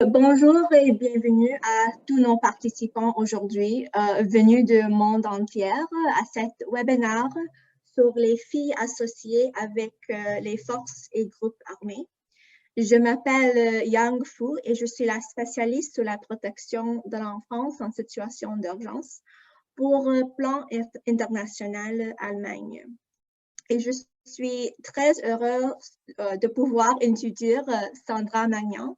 Bonjour et bienvenue à tous nos participants aujourd'hui venus du monde entier à cet webinaire sur les filles associées avec les forces et groupes armés. Je m'appelle Yang Fu et je suis la spécialiste sur la protection de l'enfance en situation d'urgence pour Plan International Allemagne. Et je suis très heureuse de pouvoir introduire Sandra Magnan.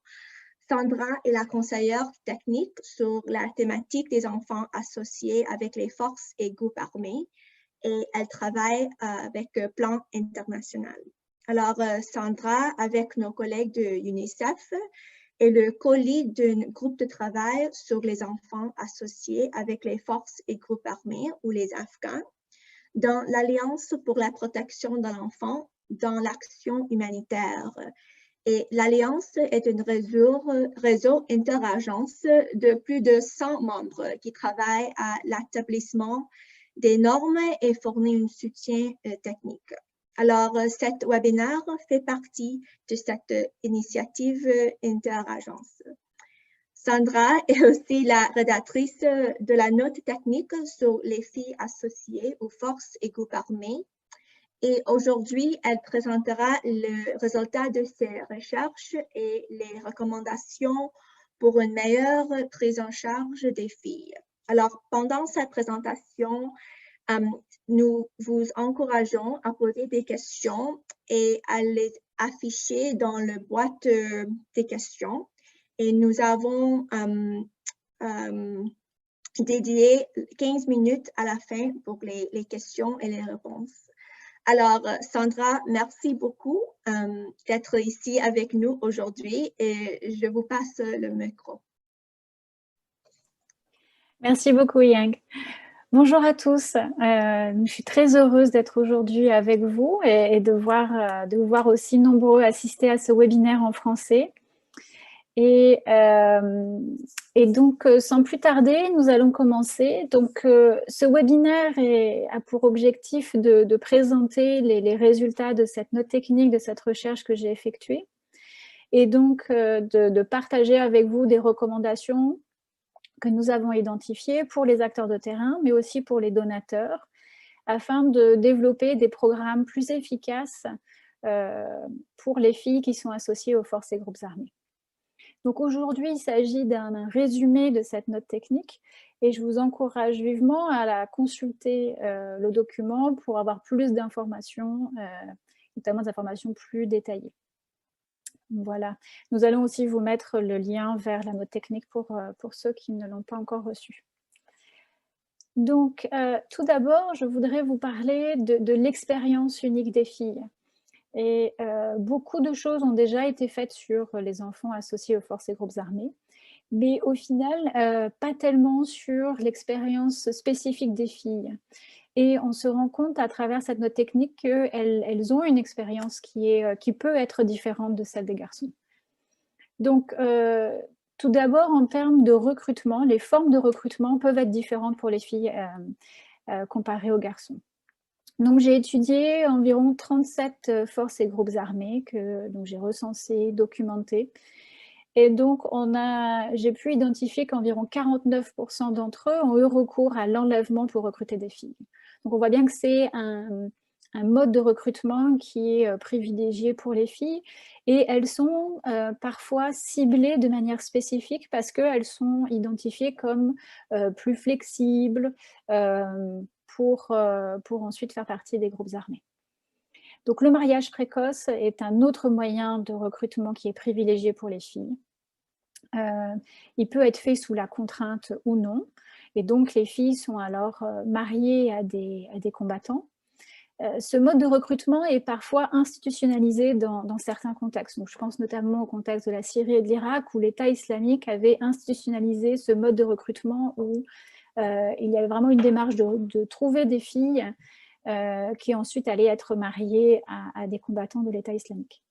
Sandra est la conseillère technique sur la thématique des enfants associés avec les forces et groupes armés et elle travaille avec Plan International. Alors, Sandra, avec nos collègues de UNICEF, est le co-lead d'un groupe de travail sur les enfants associés avec les forces et groupes armés ou les Afghans dans l'Alliance pour la protection de l'enfant dans l'action humanitaire. Et l'Alliance est un réseau interagence de plus de 100 membres qui travaillent à l'établissement des normes et fournit un soutien technique. Alors, cet webinaire fait partie de cette initiative interagence. Sandra est aussi la rédactrice de la note technique sur les filles associées aux forces et groupes armés. Et aujourd'hui, elle présentera le résultat de ses recherches et les recommandations pour une meilleure prise en charge des filles. Alors, pendant cette présentation, nous vous encourageons à poser des questions et à les afficher dans le boîte des questions. Et nous avons dédié 15 minutes à la fin pour les questions et les réponses. Alors, Sandra, merci beaucoup d'être ici avec nous aujourd'hui et je vous passe le micro. Merci beaucoup, Yang. Bonjour à tous. Je suis très heureuse d'être aujourd'hui avec vous et de vous voir aussi nombreux assister à ce webinaire en français. Et donc, sans plus tarder, nous allons commencer. Donc, ce webinaire a pour objectif de présenter les résultats de cette note technique, de cette recherche que j'ai effectuée, et donc de partager avec vous des recommandations que nous avons identifiées pour les acteurs de terrain, mais aussi pour les donateurs, afin de développer des programmes plus efficaces pour les filles qui sont associées aux forces et groupes armés. Donc aujourd'hui, il s'agit d'un résumé de cette note technique et je vous encourage vivement à la consulter le document pour avoir plus d'informations, notamment des informations plus détaillées. Voilà. Nous allons aussi vous mettre le lien vers la note technique pour ceux qui ne l'ont pas encore reçue. Donc, tout d'abord, je voudrais vous parler de l'expérience unique des filles. Et beaucoup de choses ont déjà été faites sur les enfants associés aux forces et groupes armés, mais au final, pas tellement sur l'expérience spécifique des filles. Et on se rend compte à travers cette note technique qu'elles ont une expérience qui peut être différente de celle des garçons. Donc, tout d'abord, en termes de recrutement, les formes de recrutement peuvent être différentes pour les filles comparées aux garçons. Donc, j'ai étudié environ 37 forces et groupes armés que j'ai recensés, documentés. Et donc, j'ai pu identifier qu'environ 49% d'entre eux ont eu recours à l'enlèvement pour recruter des filles. Donc, on voit bien que c'est un mode de recrutement qui est privilégié pour les filles et elles sont parfois ciblées de manière spécifique parce qu'elles sont identifiées comme plus flexibles pour ensuite faire partie des groupes armés. Donc le mariage précoce est un autre moyen de recrutement qui est privilégié pour les filles. Il peut être fait sous la contrainte ou non et donc les filles sont alors mariées à des combattants. Ce mode de recrutement est parfois institutionnalisé dans certains contextes. Donc, je pense notamment au contexte de la Syrie et de l'Irak où l'État islamique avait institutionnalisé ce mode de recrutement où il y avait vraiment une démarche de trouver des filles qui ensuite allaient être mariées à des combattants de l'État islamique.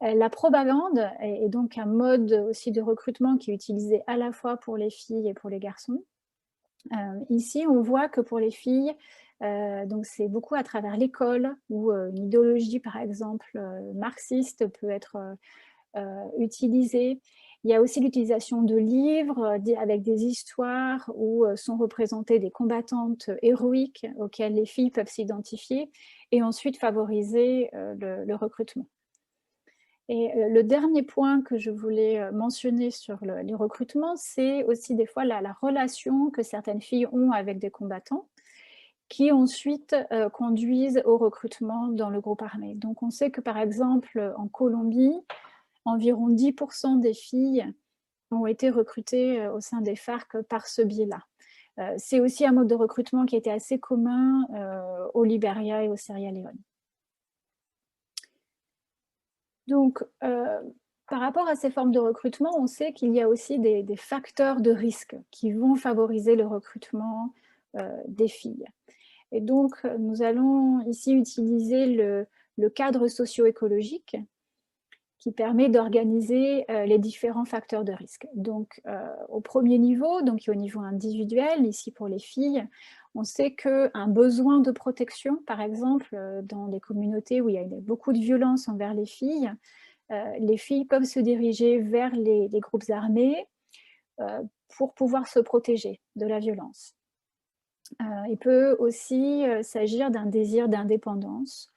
La propagande est donc un mode aussi de recrutement qui est utilisé à la fois pour les filles et pour les garçons. Ici, on voit que pour les filles, donc c'est beaucoup à travers l'école où une idéologie, par exemple, marxiste peut être utilisée. Il y a aussi l'utilisation de livres avec des histoires où sont représentées des combattantes héroïques auxquelles les filles peuvent s'identifier et ensuite favoriser le recrutement. Et le dernier point que je voulais mentionner sur les recrutements, c'est aussi des fois la relation que certaines filles ont avec des combattants qui ensuite conduisent au recrutement dans le groupe armé. Donc on sait que par exemple en Colombie, environ 10% des filles ont été recrutées au sein des FARC par ce biais-là. C'est aussi un mode de recrutement qui était assez commun au Libéria et au Sierra Leone. Donc, par rapport à ces formes de recrutement, on sait qu'il y a aussi des facteurs de risque qui vont favoriser le recrutement des filles. Et donc, nous allons ici utiliser le cadre socio-écologique qui permet d'organiser les différents facteurs de risque. Donc, au premier niveau, donc au niveau individuel, ici pour les filles, on sait qu'un besoin de protection, par exemple, dans des communautés où il y a beaucoup de violence envers les filles peuvent se diriger vers les groupes armés pour pouvoir se protéger de la violence. Il peut aussi s'agir d'un désir d'indépendance,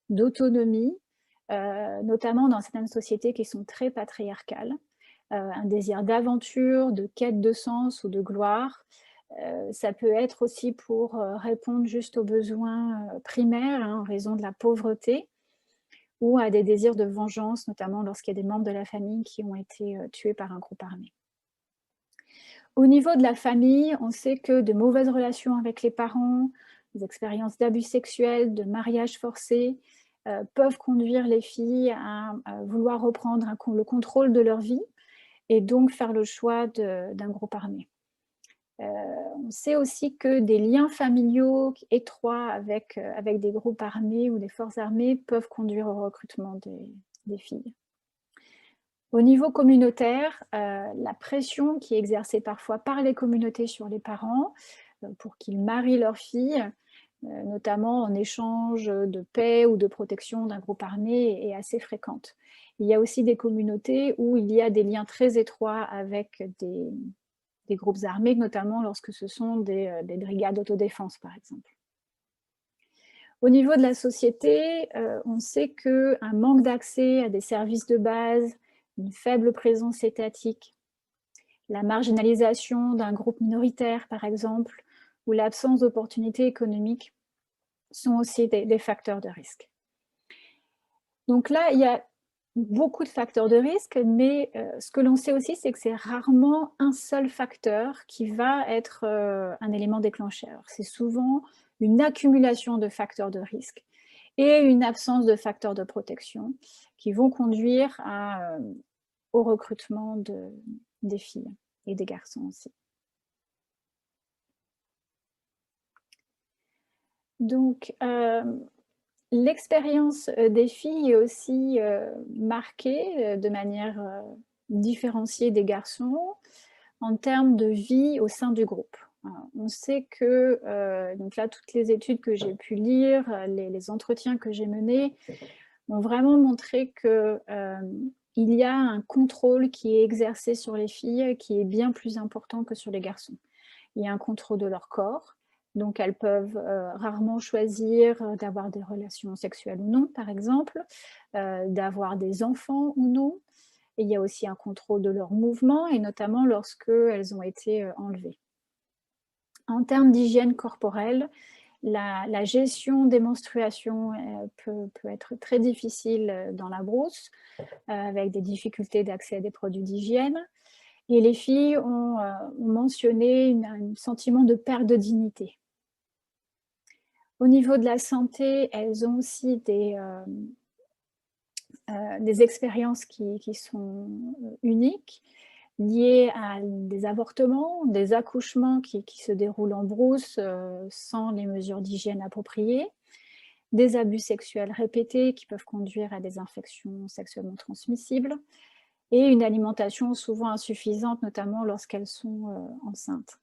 d'autonomie, notamment dans certaines sociétés qui sont très patriarcales, un désir d'aventure, de quête de sens ou de gloire. Ça peut être aussi pour répondre juste aux besoins primaires en raison de la pauvreté ou à des désirs de vengeance, notamment lorsqu'il y a des membres de la famille qui ont été tués par un groupe armé. Au niveau de la famille, on sait que de mauvaises relations avec les parents, des expériences d'abus sexuels, de mariage forcé, peuvent conduire les filles à vouloir reprendre le contrôle de leur vie et donc faire le choix d'un groupe armé. On sait aussi que des liens familiaux étroits avec des groupes armés ou des forces armées peuvent conduire au recrutement des filles. Au niveau communautaire, la pression qui est exercée parfois par les communautés sur les parents pour qu'ils marient leurs filles, notamment en échange de paix ou de protection d'un groupe armé, est assez fréquente. Il y a aussi des communautés où il y a des liens très étroits avec des groupes armés, notamment lorsque ce sont des brigades d'autodéfense, par exemple. Au niveau de la société, on sait qu'un manque d'accès à des services de base, une faible présence étatique, la marginalisation d'un groupe minoritaire, par exemple, ou l'absence d'opportunités économiques sont aussi des facteurs de risque. Donc là, il y a beaucoup de facteurs de risque, mais ce que l'on sait aussi, c'est que c'est rarement un seul facteur qui va être un élément déclencheur. C'est souvent une accumulation de facteurs de risque et une absence de facteurs de protection qui vont conduire au recrutement des filles et des garçons aussi. Donc, l'expérience des filles est aussi marquée de manière différenciée des garçons en termes de vie au sein du groupe. On sait que, donc là, toutes les études que j'ai pu lire, les entretiens que j'ai menés, ont vraiment montré qu'il y a un contrôle qui est exercé sur les filles qui est bien plus important que sur les garçons. Il y a un contrôle de leur corps, donc elles peuvent rarement choisir d'avoir des relations sexuelles ou non, par exemple, d'avoir des enfants ou non. Et il y a aussi un contrôle de leurs mouvements, et notamment lorsqu'elles ont été enlevées. En termes d'hygiène corporelle, la gestion des menstruations peut être très difficile dans la brousse, avec des difficultés d'accès à des produits d'hygiène. Et les filles ont mentionné un sentiment de perte de dignité. Au niveau de la santé, elles ont aussi des expériences qui sont uniques, liées à des avortements, des accouchements qui se déroulent en brousse sans les mesures d'hygiène appropriées, des abus sexuels répétés qui peuvent conduire à des infections sexuellement transmissibles et une alimentation souvent insuffisante, notamment lorsqu'elles sont enceintes.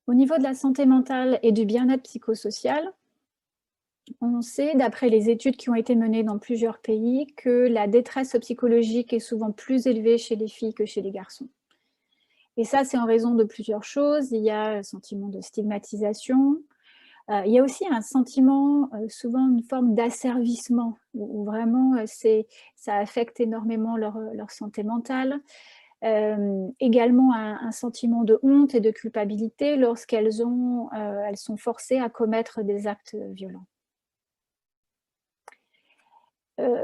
Au niveau de la santé mentale et du bien-être psychosocial, On sait, d'après les études qui ont été menées dans plusieurs pays, que la détresse psychologique est souvent plus élevée chez les filles que chez les garçons. Et ça, c'est en raison de plusieurs choses. Il y a un sentiment de stigmatisation. Il y a aussi un sentiment, souvent une forme d'asservissement, où vraiment ça affecte énormément leur santé mentale. Également un sentiment de honte et de culpabilité lorsqu'elles sont forcées à commettre des actes violents.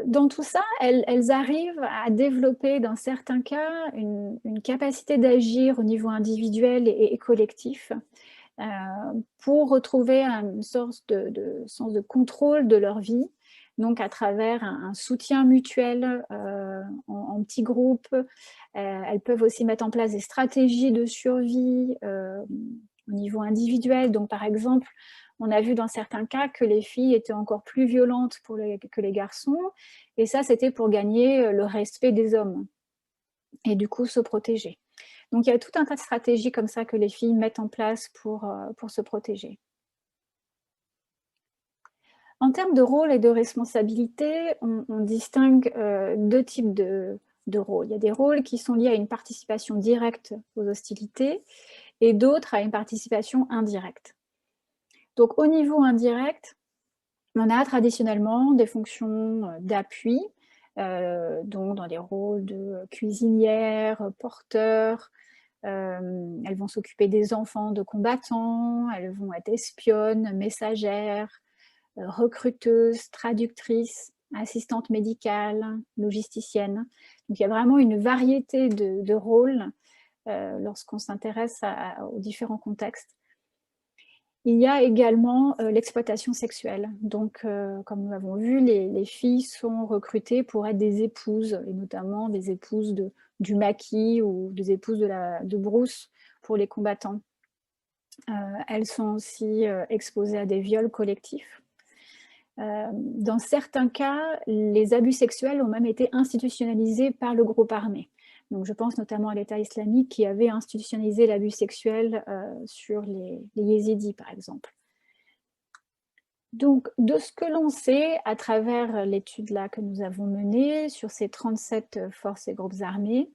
Dans tout ça, elles arrivent à développer, dans certains cas, une capacité d'agir au niveau individuel et collectif, pour retrouver une sorte de sens de contrôle de leur vie, donc à travers un soutien mutuel en petits groupes. Elles peuvent aussi mettre en place des stratégies de survie au niveau individuel. Donc, par exemple, on a vu dans certains cas que les filles étaient encore plus violentes que les garçons, et ça, c'était pour gagner le respect des hommes et du coup se protéger. Donc, il y a tout un tas de stratégies comme ça que les filles mettent en place pour se protéger. En termes de rôle et de responsabilité, on distingue deux types de rôles. Il y a des rôles qui sont liés à une participation directe aux hostilités et d'autres à une participation indirecte. Donc, au niveau indirect, on a traditionnellement des fonctions d'appui, donc dans des rôles de cuisinière, porteur. Elles vont s'occuper des enfants de combattants, elles vont être espionnes, messagères, recruteuses, traductrices, assistantes médicales, logisticiennes. Donc il y a vraiment une variété de rôles lorsqu'on s'intéresse aux différents contextes. Il y a également l'exploitation sexuelle. Donc, comme nous l'avons vu, les filles sont recrutées pour être des épouses, et notamment des épouses du maquis ou des épouses de brousse pour les combattants. Elles sont aussi exposées à des viols collectifs. Dans certains cas, les abus sexuels ont même été institutionnalisés par le groupe armé. Donc, je pense notamment à l'État islamique qui avait institutionnalisé l'abus sexuel sur les yézidis, par exemple. Donc, de ce que l'on sait à travers l'étude là que nous avons menée sur ces 37 forces et groupes armés,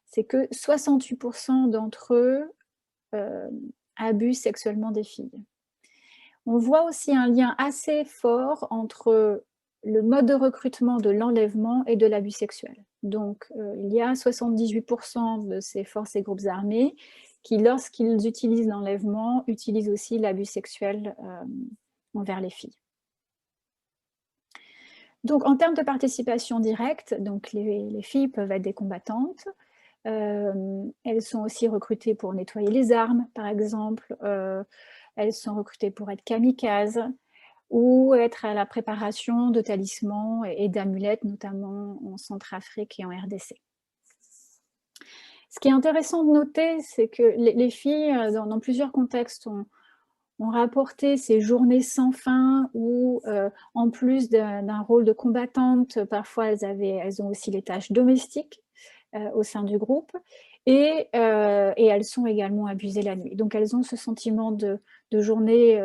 c'est que 68% d'entre eux abusent sexuellement des filles. On voit aussi un lien assez fort entre le mode de recrutement de l'enlèvement et de l'abus sexuel. Donc, il y a 78% de ces forces et groupes armés qui, lorsqu'ils utilisent l'enlèvement, utilisent aussi l'abus sexuel envers les filles. Donc, en termes de participation directe, donc les filles peuvent être des combattantes. Elles sont aussi recrutées pour nettoyer les armes, par exemple. Elles sont recrutées pour être kamikazes ou être à la préparation de talismans et d'amulettes, notamment en Centrafrique et en RDC. Ce qui est intéressant de noter, c'est que les filles, dans plusieurs contextes, ont rapporté ces journées sans fin où, en plus d'un rôle de combattante, parfois elles ont aussi les tâches domestiques au sein du groupe, et elles sont également abusées la nuit. Donc elles ont ce sentiment de journée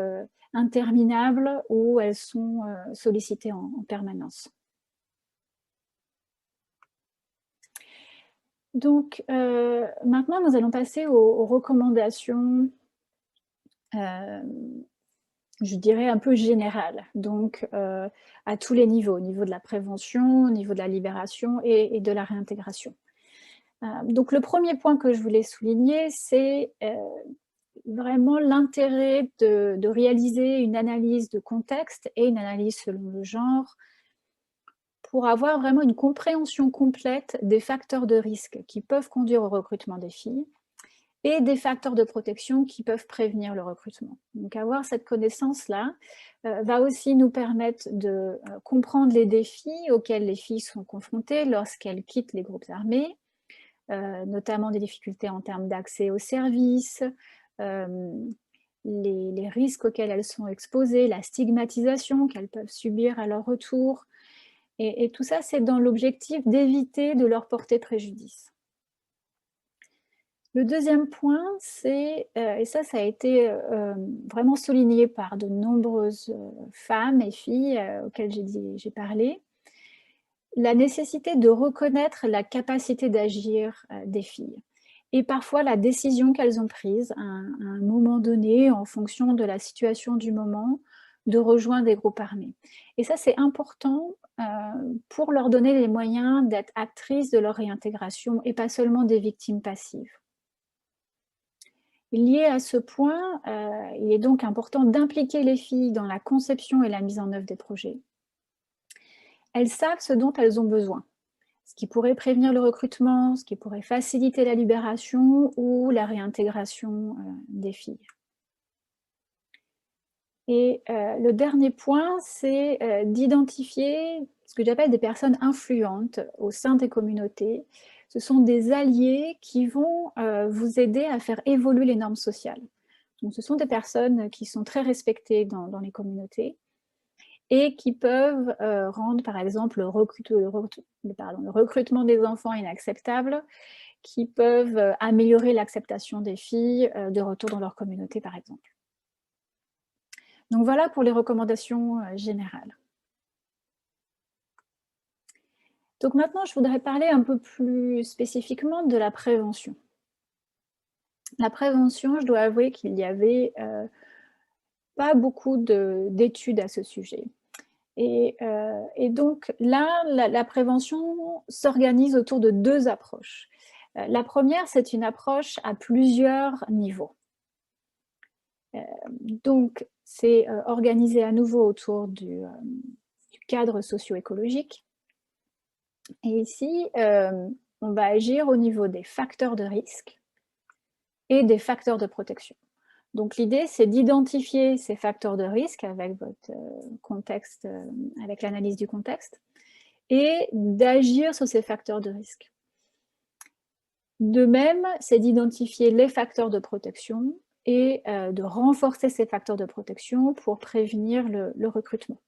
interminable où elles sont sollicitées en permanence. Donc maintenant, nous allons passer aux recommandations je dirais un peu générales, donc à tous les niveaux, au niveau de la prévention, au niveau de la libération et de la réintégration. Donc le premier point que je voulais souligner, c'est vraiment l'intérêt de réaliser une analyse de contexte et une analyse selon le genre pour avoir vraiment une compréhension complète des facteurs de risque qui peuvent conduire au recrutement des filles et des facteurs de protection qui peuvent prévenir le recrutement. Donc avoir cette connaissance-là va aussi nous permettre de comprendre les défis auxquels les filles sont confrontées lorsqu'elles quittent les groupes armés, notamment des difficultés en termes d'accès aux services, les risques auxquels elles sont exposées, la stigmatisation qu'elles peuvent subir à leur retour. Et tout ça, c'est dans l'objectif d'éviter de leur porter préjudice. Le deuxième point, c'est, et ça a été vraiment souligné par de nombreuses femmes et filles auxquelles j'ai parlé, la nécessité de reconnaître la capacité d'agir des filles et parfois la décision qu'elles ont prise à un moment donné, en fonction de la situation du moment, de rejoindre des groupes armés. Et ça, c'est important pour leur donner les moyens d'être actrices de leur réintégration et pas seulement des victimes passives. Lié à ce point, il est donc important d'impliquer les filles dans la conception et la mise en œuvre des projets. Elles savent ce dont elles ont besoin, ce qui pourrait prévenir le recrutement, ce qui pourrait faciliter la libération ou la réintégration des filles. Et le dernier point, c'est d'identifier ce que j'appelle des personnes influentes au sein des communautés. Ce sont des alliés qui vont vous aider à faire évoluer les normes sociales. Donc, ce sont des personnes qui sont très respectées dans les communautés et qui peuvent rendre, par exemple, le recrutement des enfants inacceptable, qui peuvent améliorer l'acceptation des filles de retour dans leur communauté, par exemple. Donc voilà pour les recommandations générales. Donc maintenant, je voudrais parler un peu plus spécifiquement de la prévention. La prévention, je dois avouer qu'il n'y avait pas beaucoup d'études à ce sujet. Et donc là, la prévention s'organise autour de deux approches. La première, c'est une approche à plusieurs niveaux. Donc, c'est organisé à nouveau autour du cadre socio-écologique. Et ici, on va agir au niveau des facteurs de risque et des facteurs de protection. Donc l'idée, c'est d'identifier ces facteurs de risque avec votre contexte, avec l'analyse du contexte, et d'agir sur ces facteurs de risque. De même, c'est d'identifier les facteurs de protection et de renforcer ces facteurs de protection pour prévenir le recrutement.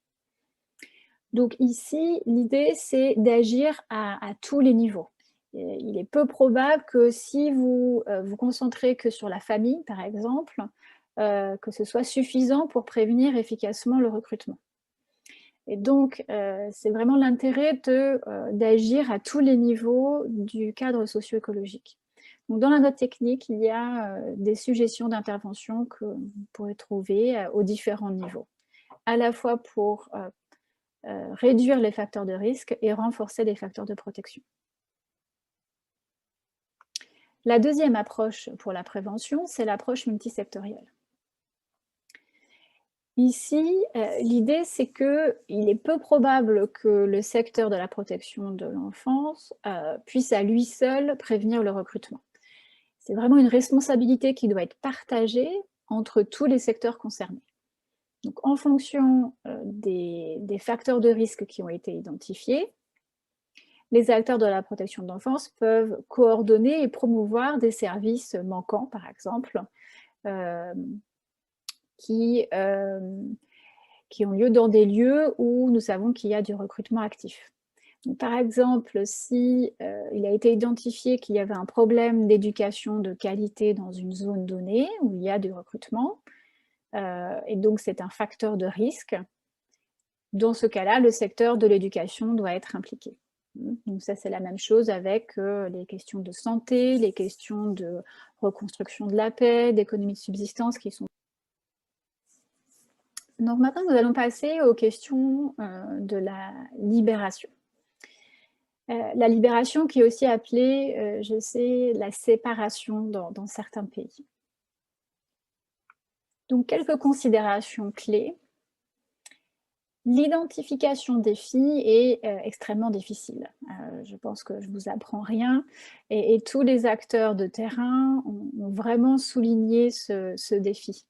Donc ici, l'idée, c'est d'agir à tous les niveaux. Et il est peu probable que si vous vous concentrez que sur la famille, par exemple, que ce soit suffisant pour prévenir efficacement le recrutement. Et donc, c'est vraiment l'intérêt d'agir à tous les niveaux du cadre socio-écologique. Donc, dans la note technique, il y a des suggestions d'intervention que vous pourrez trouver aux différents niveaux, à la fois pour réduire les facteurs de risque et renforcer les facteurs de protection. La deuxième approche pour la prévention, c'est l'approche multisectorielle. Ici, l'idée, c'est qu'il est peu probable que le secteur de la protection de l'enfance puisse à lui seul prévenir le recrutement. C'est vraiment une responsabilité qui doit être partagée entre tous les secteurs concernés. Donc, en fonction des facteurs de risque qui ont été identifiés, les acteurs de la protection de l'enfance peuvent coordonner et promouvoir des services manquants, par exemple, qui ont lieu dans des lieux où nous savons qu'il y a du recrutement actif. Donc, par exemple, si il a été identifié qu'il y avait un problème d'éducation de qualité dans une zone donnée où il y a du recrutement, et donc c'est un facteur de risque, dans ce cas-là, le secteur de l'éducation doit être impliqué. Donc ça, c'est la même chose avec les questions de santé, les questions de reconstruction de la paix, d'économie de subsistance qui sont... Donc maintenant, nous allons passer aux questions de la libération. La libération qui est aussi appelée, je sais, la séparation dans certains pays. Donc quelques considérations clés. L'identification des filles est extrêmement difficile. Je pense que je ne vous apprends rien. Et tous les acteurs de terrain ont vraiment souligné ce défi.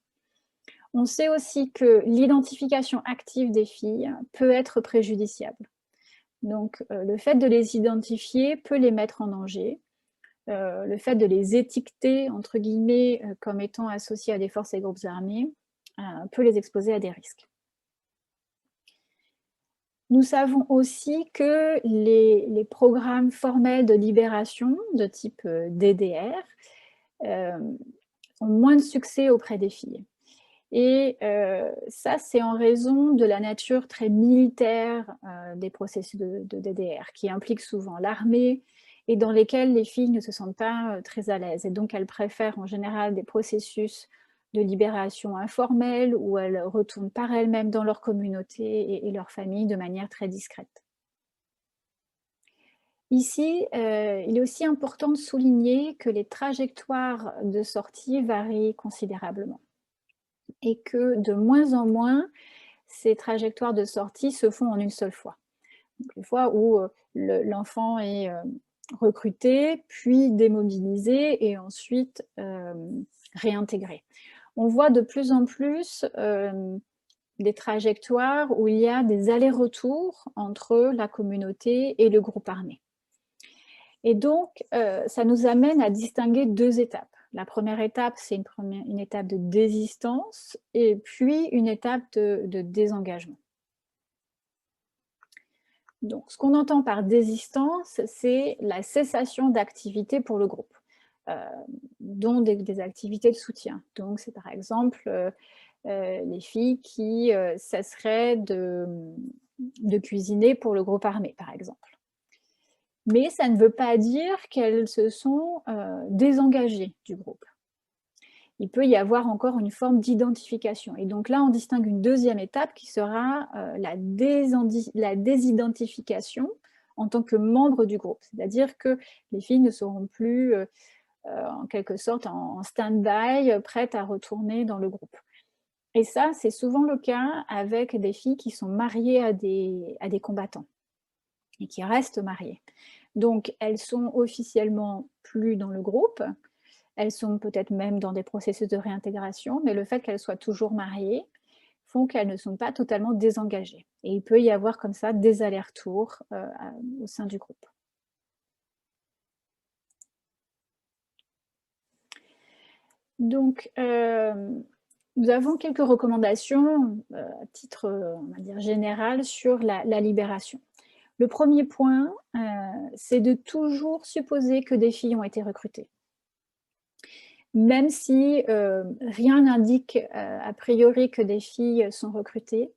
On sait aussi que l'identification active des filles peut être préjudiciable. Donc, le fait de les identifier peut les mettre en danger. Le fait de les étiqueter, entre guillemets, comme étant associées à des forces et groupes armés, peut les exposer à des risques. Nous savons aussi que les programmes formels de libération de type DDR ont moins de succès auprès des filles. Et ça, c'est en raison de la nature très militaire des processus de DDR, qui impliquent souvent l'armée et dans lesquels les filles ne se sentent pas très à l'aise. Et donc, elles préfèrent en général des processus de libération informelle où elles retournent par elles-mêmes dans leur communauté et leur famille de manière très discrète. Ici, il est aussi important de souligner que les trajectoires de sortie varient considérablement et que de moins en moins, ces trajectoires de sortie se font en une seule fois. Donc, une fois où l'enfant est recruté, puis démobilisé et ensuite réintégré. On voit de plus en plus des trajectoires où il y a des allers-retours entre la communauté et le groupe armé. Et donc, ça nous amène à distinguer deux étapes. La première étape, c'est une étape de désistance et puis une étape de désengagement. Donc, ce qu'on entend par désistance, c'est la cessation d'activité pour le groupe, dont des activités de soutien. Donc, c'est par exemple les filles qui cesseraient de cuisiner pour le groupe armé, par exemple. Mais ça ne veut pas dire qu'elles se sont désengagées du groupe. Il peut y avoir encore une forme d'identification. Et donc là, on distingue une deuxième étape qui sera la désidentification en tant que membre du groupe. C'est-à-dire que les filles ne seront plus en quelque sorte en stand-by, prêtes à retourner dans le groupe. Et ça, c'est souvent le cas avec des filles qui sont mariées à des combattants et qui restent mariées. Donc, elles sont officiellement plus dans le groupe, elles sont peut-être même dans des processus de réintégration, mais le fait qu'elles soient toujours mariées font qu'elles ne sont pas totalement désengagées. Et il peut y avoir comme ça des allers-retours au sein du groupe. Donc, nous avons quelques recommandations à titre, on va dire, général sur la libération. Le premier point, c'est de toujours supposer que des filles ont été recrutées. Même si rien n'indique a priori que des filles sont recrutées,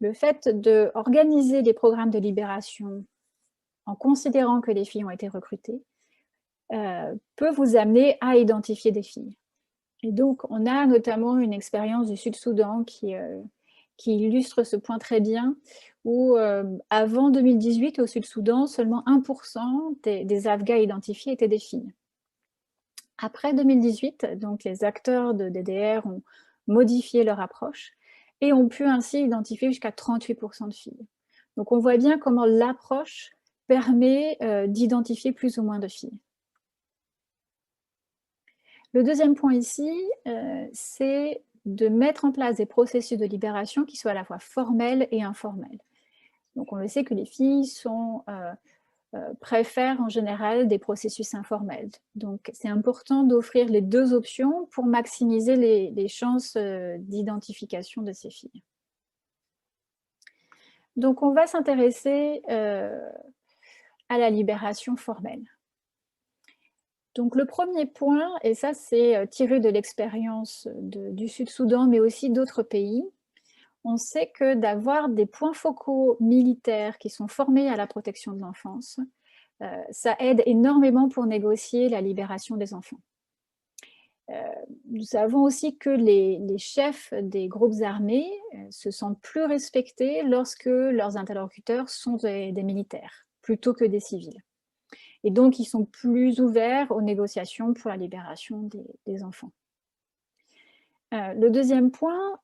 le fait d'organiser des programmes de libération en considérant que les filles ont été recrutées peut vous amener à identifier des filles. Et donc, on a notamment une expérience du Sud-Soudan qui illustre ce point très bien, où avant 2018, au Sud-Soudan, seulement 1% des Afghans identifiés étaient des filles. Après 2018, donc les acteurs de DDR ont modifié leur approche et ont pu ainsi identifier jusqu'à 38% de filles. Donc on voit bien comment l'approche permet d'identifier plus ou moins de filles. Le deuxième point ici, c'est de mettre en place des processus de libération qui soient à la fois formels et informels. Donc on le sait que les filles préfèrent en général des processus informels. Donc c'est important d'offrir les deux options pour maximiser les chances d'identification de ces filles. Donc on va s'intéresser à la libération formelle. Donc le premier point, et ça c'est tiré de l'expérience du Sud-Soudan, mais aussi d'autres pays, on sait que d'avoir des points focaux militaires qui sont formés à la protection de l'enfance, ça aide énormément pour négocier la libération des enfants. Nous savons aussi que les chefs des groupes armés se sentent plus respectés lorsque leurs interlocuteurs sont des militaires, plutôt que des civils. Et donc, ils sont plus ouverts aux négociations pour la libération des enfants. Le deuxième point,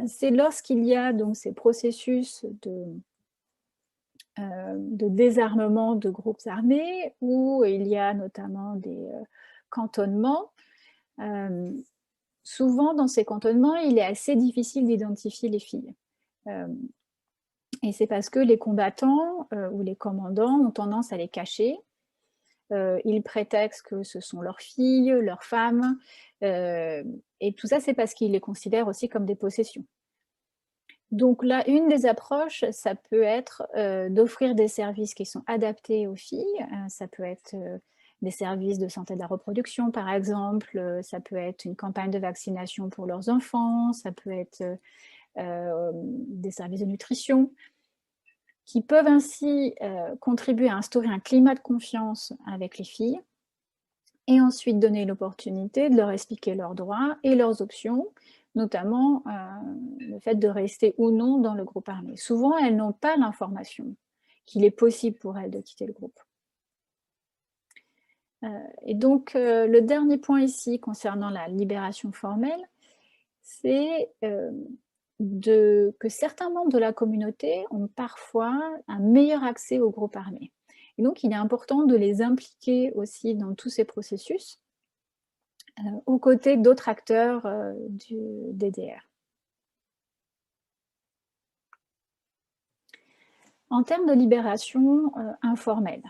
c'est lorsqu'il y a donc ces processus de désarmement de groupes armés, où il y a notamment des cantonnements. Souvent, dans ces cantonnements, il est assez difficile d'identifier les filles. Et c'est parce que les combattants ou les commandants ont tendance à les cacher. Ils prétextent que ce sont leurs filles, leurs femmes, et tout ça, c'est parce qu'ils les considèrent aussi comme des possessions. Donc là, une des approches, ça peut être d'offrir des services qui sont adaptés aux filles. Ça peut être des services de santé de la reproduction, par exemple. Ça peut être une campagne de vaccination pour leurs enfants, ça peut être des services de nutrition, qui peuvent ainsi contribuer à instaurer un climat de confiance avec les filles et ensuite donner l'opportunité de leur expliquer leurs droits et leurs options, notamment le fait de rester ou non dans le groupe armé. Souvent, elles n'ont pas l'information qu'il est possible pour elles de quitter le groupe. Et donc, le dernier point ici concernant la libération formelle, c'est que certains membres de la communauté ont parfois un meilleur accès au groupe armé. Et donc, il est important de les impliquer aussi dans tous ces processus, aux côtés d'autres acteurs du DDR. En termes de libération informelle,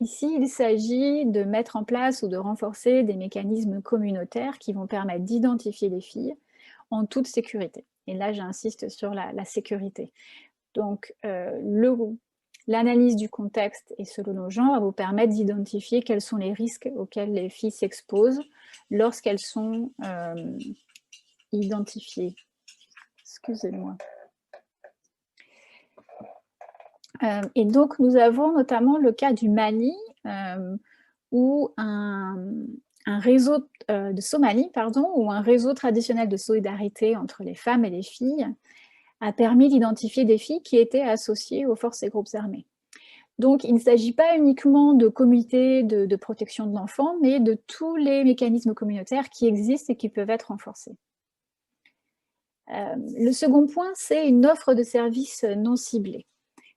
ici, il s'agit de mettre en place ou de renforcer des mécanismes communautaires qui vont permettre d'identifier les filles en toute sécurité. Et là, j'insiste sur la sécurité. Donc, l'analyse du contexte et selon nos genres va vous permettre d'identifier quels sont les risques auxquels les filles s'exposent lorsqu'elles sont identifiées. Excusez-moi. Et donc, nous avons notamment le cas du Mali, où un réseau de Somalie, pardon, où un réseau traditionnel de solidarité entre les femmes et les filles a permis d'identifier des filles qui étaient associées aux forces et groupes armés. Donc, il ne s'agit pas uniquement de comités de protection de l'enfant, mais de tous les mécanismes communautaires qui existent et qui peuvent être renforcés. Le second point, c'est une offre de services non ciblés.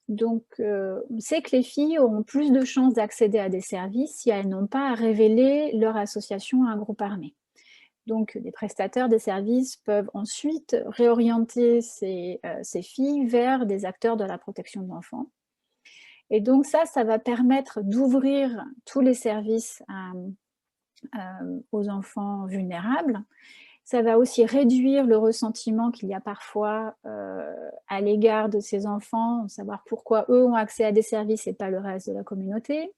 Donc, on sait que les filles auront plus de chances d'accéder à des services si elles n'ont pas à révéler leur association à un groupe armé. Donc, les prestataires des services peuvent ensuite réorienter ces filles vers des acteurs de la protection de l'enfant. Et donc ça va permettre d'ouvrir tous les services aux enfants vulnérables. Ça va aussi réduire le ressentiment qu'il y a parfois à l'égard de ces enfants, savoir pourquoi eux ont accès à des services et pas le reste de la communauté.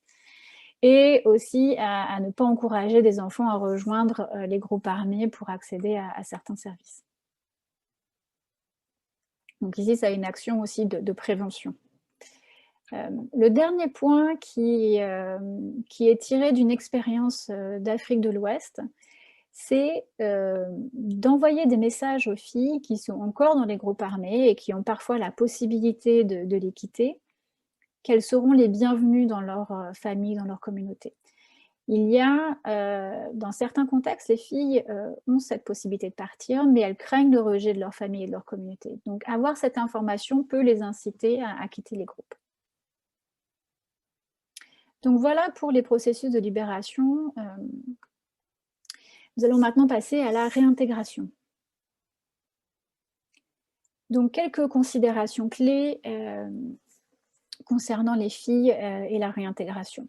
Et aussi à ne pas encourager des enfants à rejoindre les groupes armés pour accéder à certains services. Donc ici, ça a une action aussi de prévention. Le dernier point qui est tiré d'une expérience d'Afrique de l'Ouest, c'est d'envoyer des messages aux filles qui sont encore dans les groupes armés et qui ont parfois la possibilité de les quitter, qu'elles seront les bienvenues dans leur famille, dans leur communauté. Il y a, dans certains contextes, les filles ont cette possibilité de partir, mais elles craignent le rejet de leur famille et de leur communauté. Donc, avoir cette information peut les inciter à quitter les groupes. Donc, voilà pour les processus de libération. Nous allons maintenant passer à la réintégration. Donc, quelques considérations clés concernant les filles et la réintégration.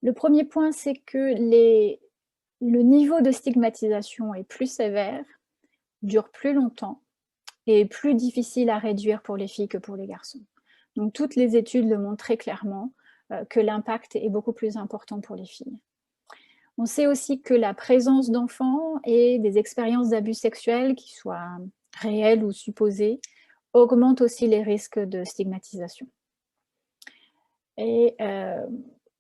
Le premier point, c'est que le niveau de stigmatisation est plus sévère, dure plus longtemps et est plus difficile à réduire pour les filles que pour les garçons. Donc, toutes les études le montrent très clairement que l'impact est beaucoup plus important pour les filles. On sait aussi que la présence d'enfants et des expériences d'abus sexuels, qui soient réels ou supposés, augmente aussi les risques de stigmatisation. Et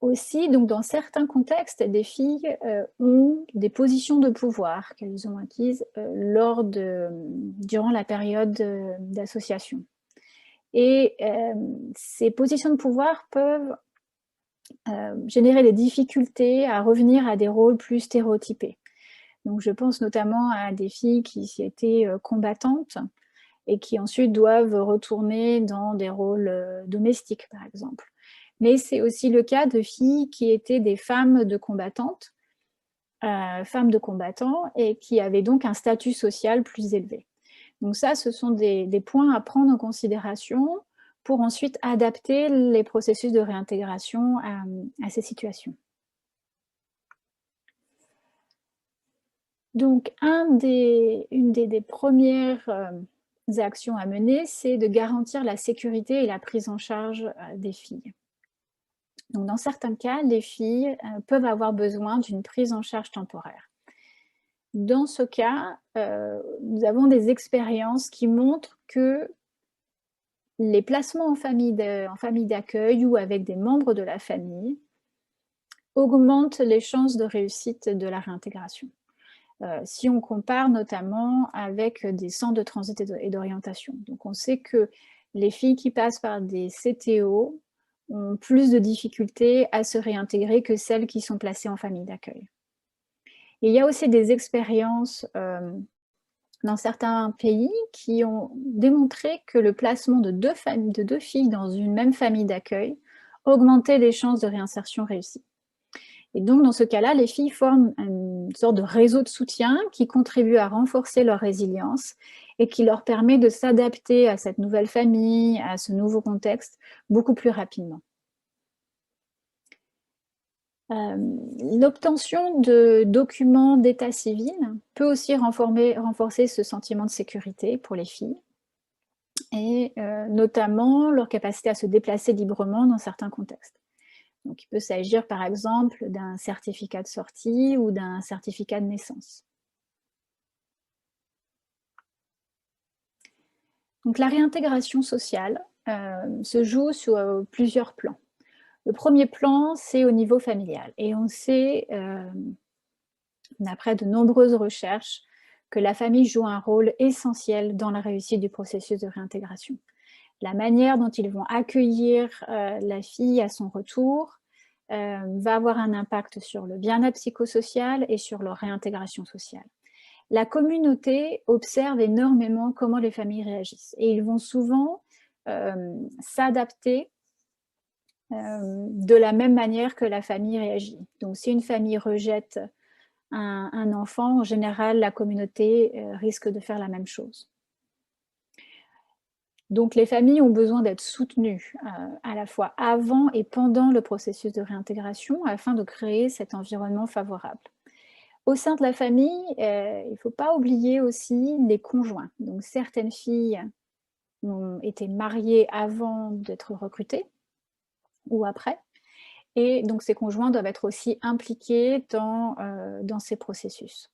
aussi, donc dans certains contextes, des filles ont des positions de pouvoir qu'elles ont acquises durant la période d'association. Et ces positions de pouvoir peuvent générer des difficultés à revenir à des rôles plus stéréotypés. Donc je pense notamment à des filles qui étaient combattantes et qui ensuite doivent retourner dans des rôles domestiques, par exemple. Mais c'est aussi le cas de filles qui étaient des femmes de combattantes, femmes de combattants, et qui avaient donc un statut social plus élevé. Donc ça, ce sont des points à prendre en considération pour ensuite adapter les processus de réintégration à ces situations. Donc, une des premières actions à mener, c'est de garantir la sécurité et la prise en charge des filles. Donc, dans certains cas, les filles peuvent avoir besoin d'une prise en charge temporaire. Dans ce cas, nous avons des expériences qui montrent que les placements en famille d'accueil ou avec des membres de la famille augmentent les chances de réussite de la réintégration. Si on compare notamment avec des centres de transit et d'orientation. Donc on sait que les filles qui passent par des CTO ont plus de difficultés à se réintégrer que celles qui sont placées en famille d'accueil. Il y a aussi des expériences dans certains pays qui ont démontré que le placement de deux filles dans une même famille d'accueil augmentait les chances de réinsertion réussie. Et donc, dans ce cas-là, les filles forment une sorte de réseau de soutien qui contribue à renforcer leur résilience et qui leur permet de s'adapter à cette nouvelle famille, à ce nouveau contexte, beaucoup plus rapidement. L'obtention de documents d'état civil peut aussi renforcer ce sentiment de sécurité pour les filles, et notamment leur capacité à se déplacer librement dans certains contextes. Donc, il peut s'agir par exemple d'un certificat de sortie ou d'un certificat de naissance. Donc, la réintégration sociale se joue sur plusieurs plans. Le premier plan, c'est au niveau familial. Et on sait, d'après de nombreuses recherches, que la famille joue un rôle essentiel dans la réussite du processus de réintégration. La manière dont ils vont accueillir la fille à son retour va avoir un impact sur le bien-être psychosocial et sur leur réintégration sociale. La communauté observe énormément comment les familles réagissent et ils vont souvent s'adapter de la même manière que la famille réagit. Donc, si une famille rejette un enfant, en général, la communauté risque de faire la même chose. Donc, les familles ont besoin d'être soutenues à la fois avant et pendant le processus de réintégration afin de créer cet environnement favorable. Au sein de la famille, il ne faut pas oublier aussi les conjoints. Donc, certaines filles ont été mariées avant d'être recrutées ou après. Et donc, ces conjoints doivent être aussi impliqués dans ces processus.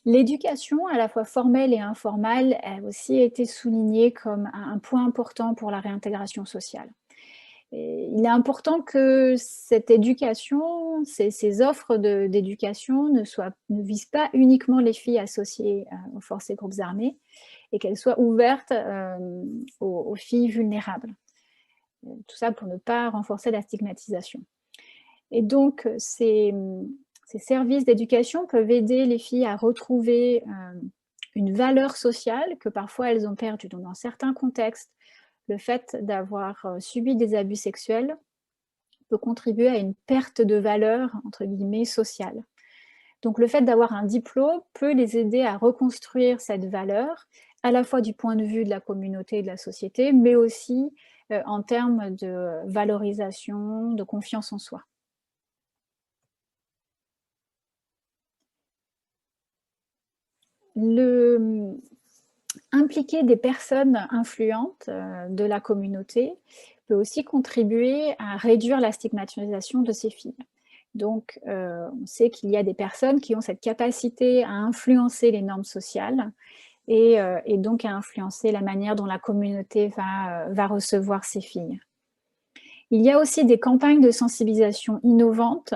L'éducation, à la fois formelle et informelle, a aussi été soulignée comme un point important pour la réintégration sociale. Et il est important que cette éducation, ces offres d'éducation ne visent pas uniquement les filles associées aux forces et groupes armés et qu'elles soient ouvertes aux filles vulnérables. Tout ça pour ne pas renforcer la stigmatisation. Et donc, ces services d'éducation peuvent aider les filles à retrouver une valeur sociale que parfois elles ont perdue. Donc, dans certains contextes, le fait d'avoir subi des abus sexuels peut contribuer à une perte de valeur, entre guillemets, sociale. Donc, le fait d'avoir un diplôme peut les aider à reconstruire cette valeur, à la fois du point de vue de la communauté et de la société, mais aussi en termes de valorisation, de confiance en soi. Impliquer des personnes influentes de la communauté peut aussi contribuer à réduire la stigmatisation de ces filles. Donc, on sait qu'il y a des personnes qui ont cette capacité à influencer les normes sociales et donc à influencer la manière dont la communauté va recevoir ces filles. Il y a aussi des campagnes de sensibilisation innovantes,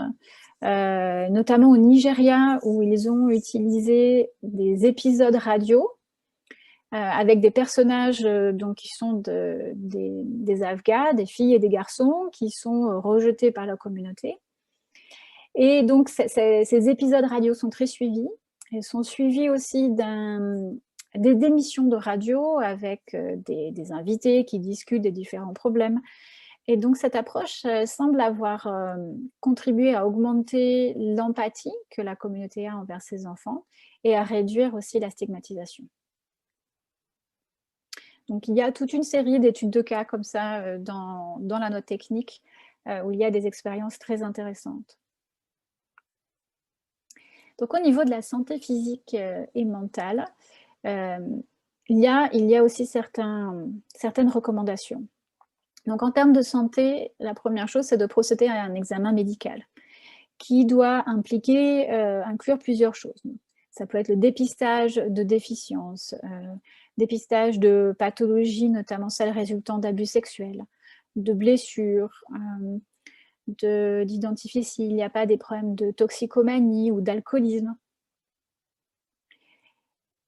notamment au Nigeria, où ils ont utilisé des épisodes radio avec des personnages donc, qui sont des Afghans, des filles et des garçons, qui sont rejetés par la communauté. Et donc, ces épisodes radio sont très suivis. Ils sont suivis aussi des émissions de radio avec des invités qui discutent des différents problèmes. Et donc, cette approche semble avoir contribué à augmenter l'empathie que la communauté a envers ses enfants et à réduire aussi la stigmatisation. Donc, il y a toute une série d'études de cas comme ça dans la note technique où il y a des expériences très intéressantes. Donc, au niveau de la santé physique et mentale, il y a aussi certaines recommandations. Donc, en termes de santé, la première chose, c'est de procéder à un examen médical qui doit inclure plusieurs choses. Ça peut être le dépistage de déficiences, dépistage de pathologies, notamment celles résultant d'abus sexuels, de blessures, d'identifier s'il n'y a pas des problèmes de toxicomanie ou d'alcoolisme.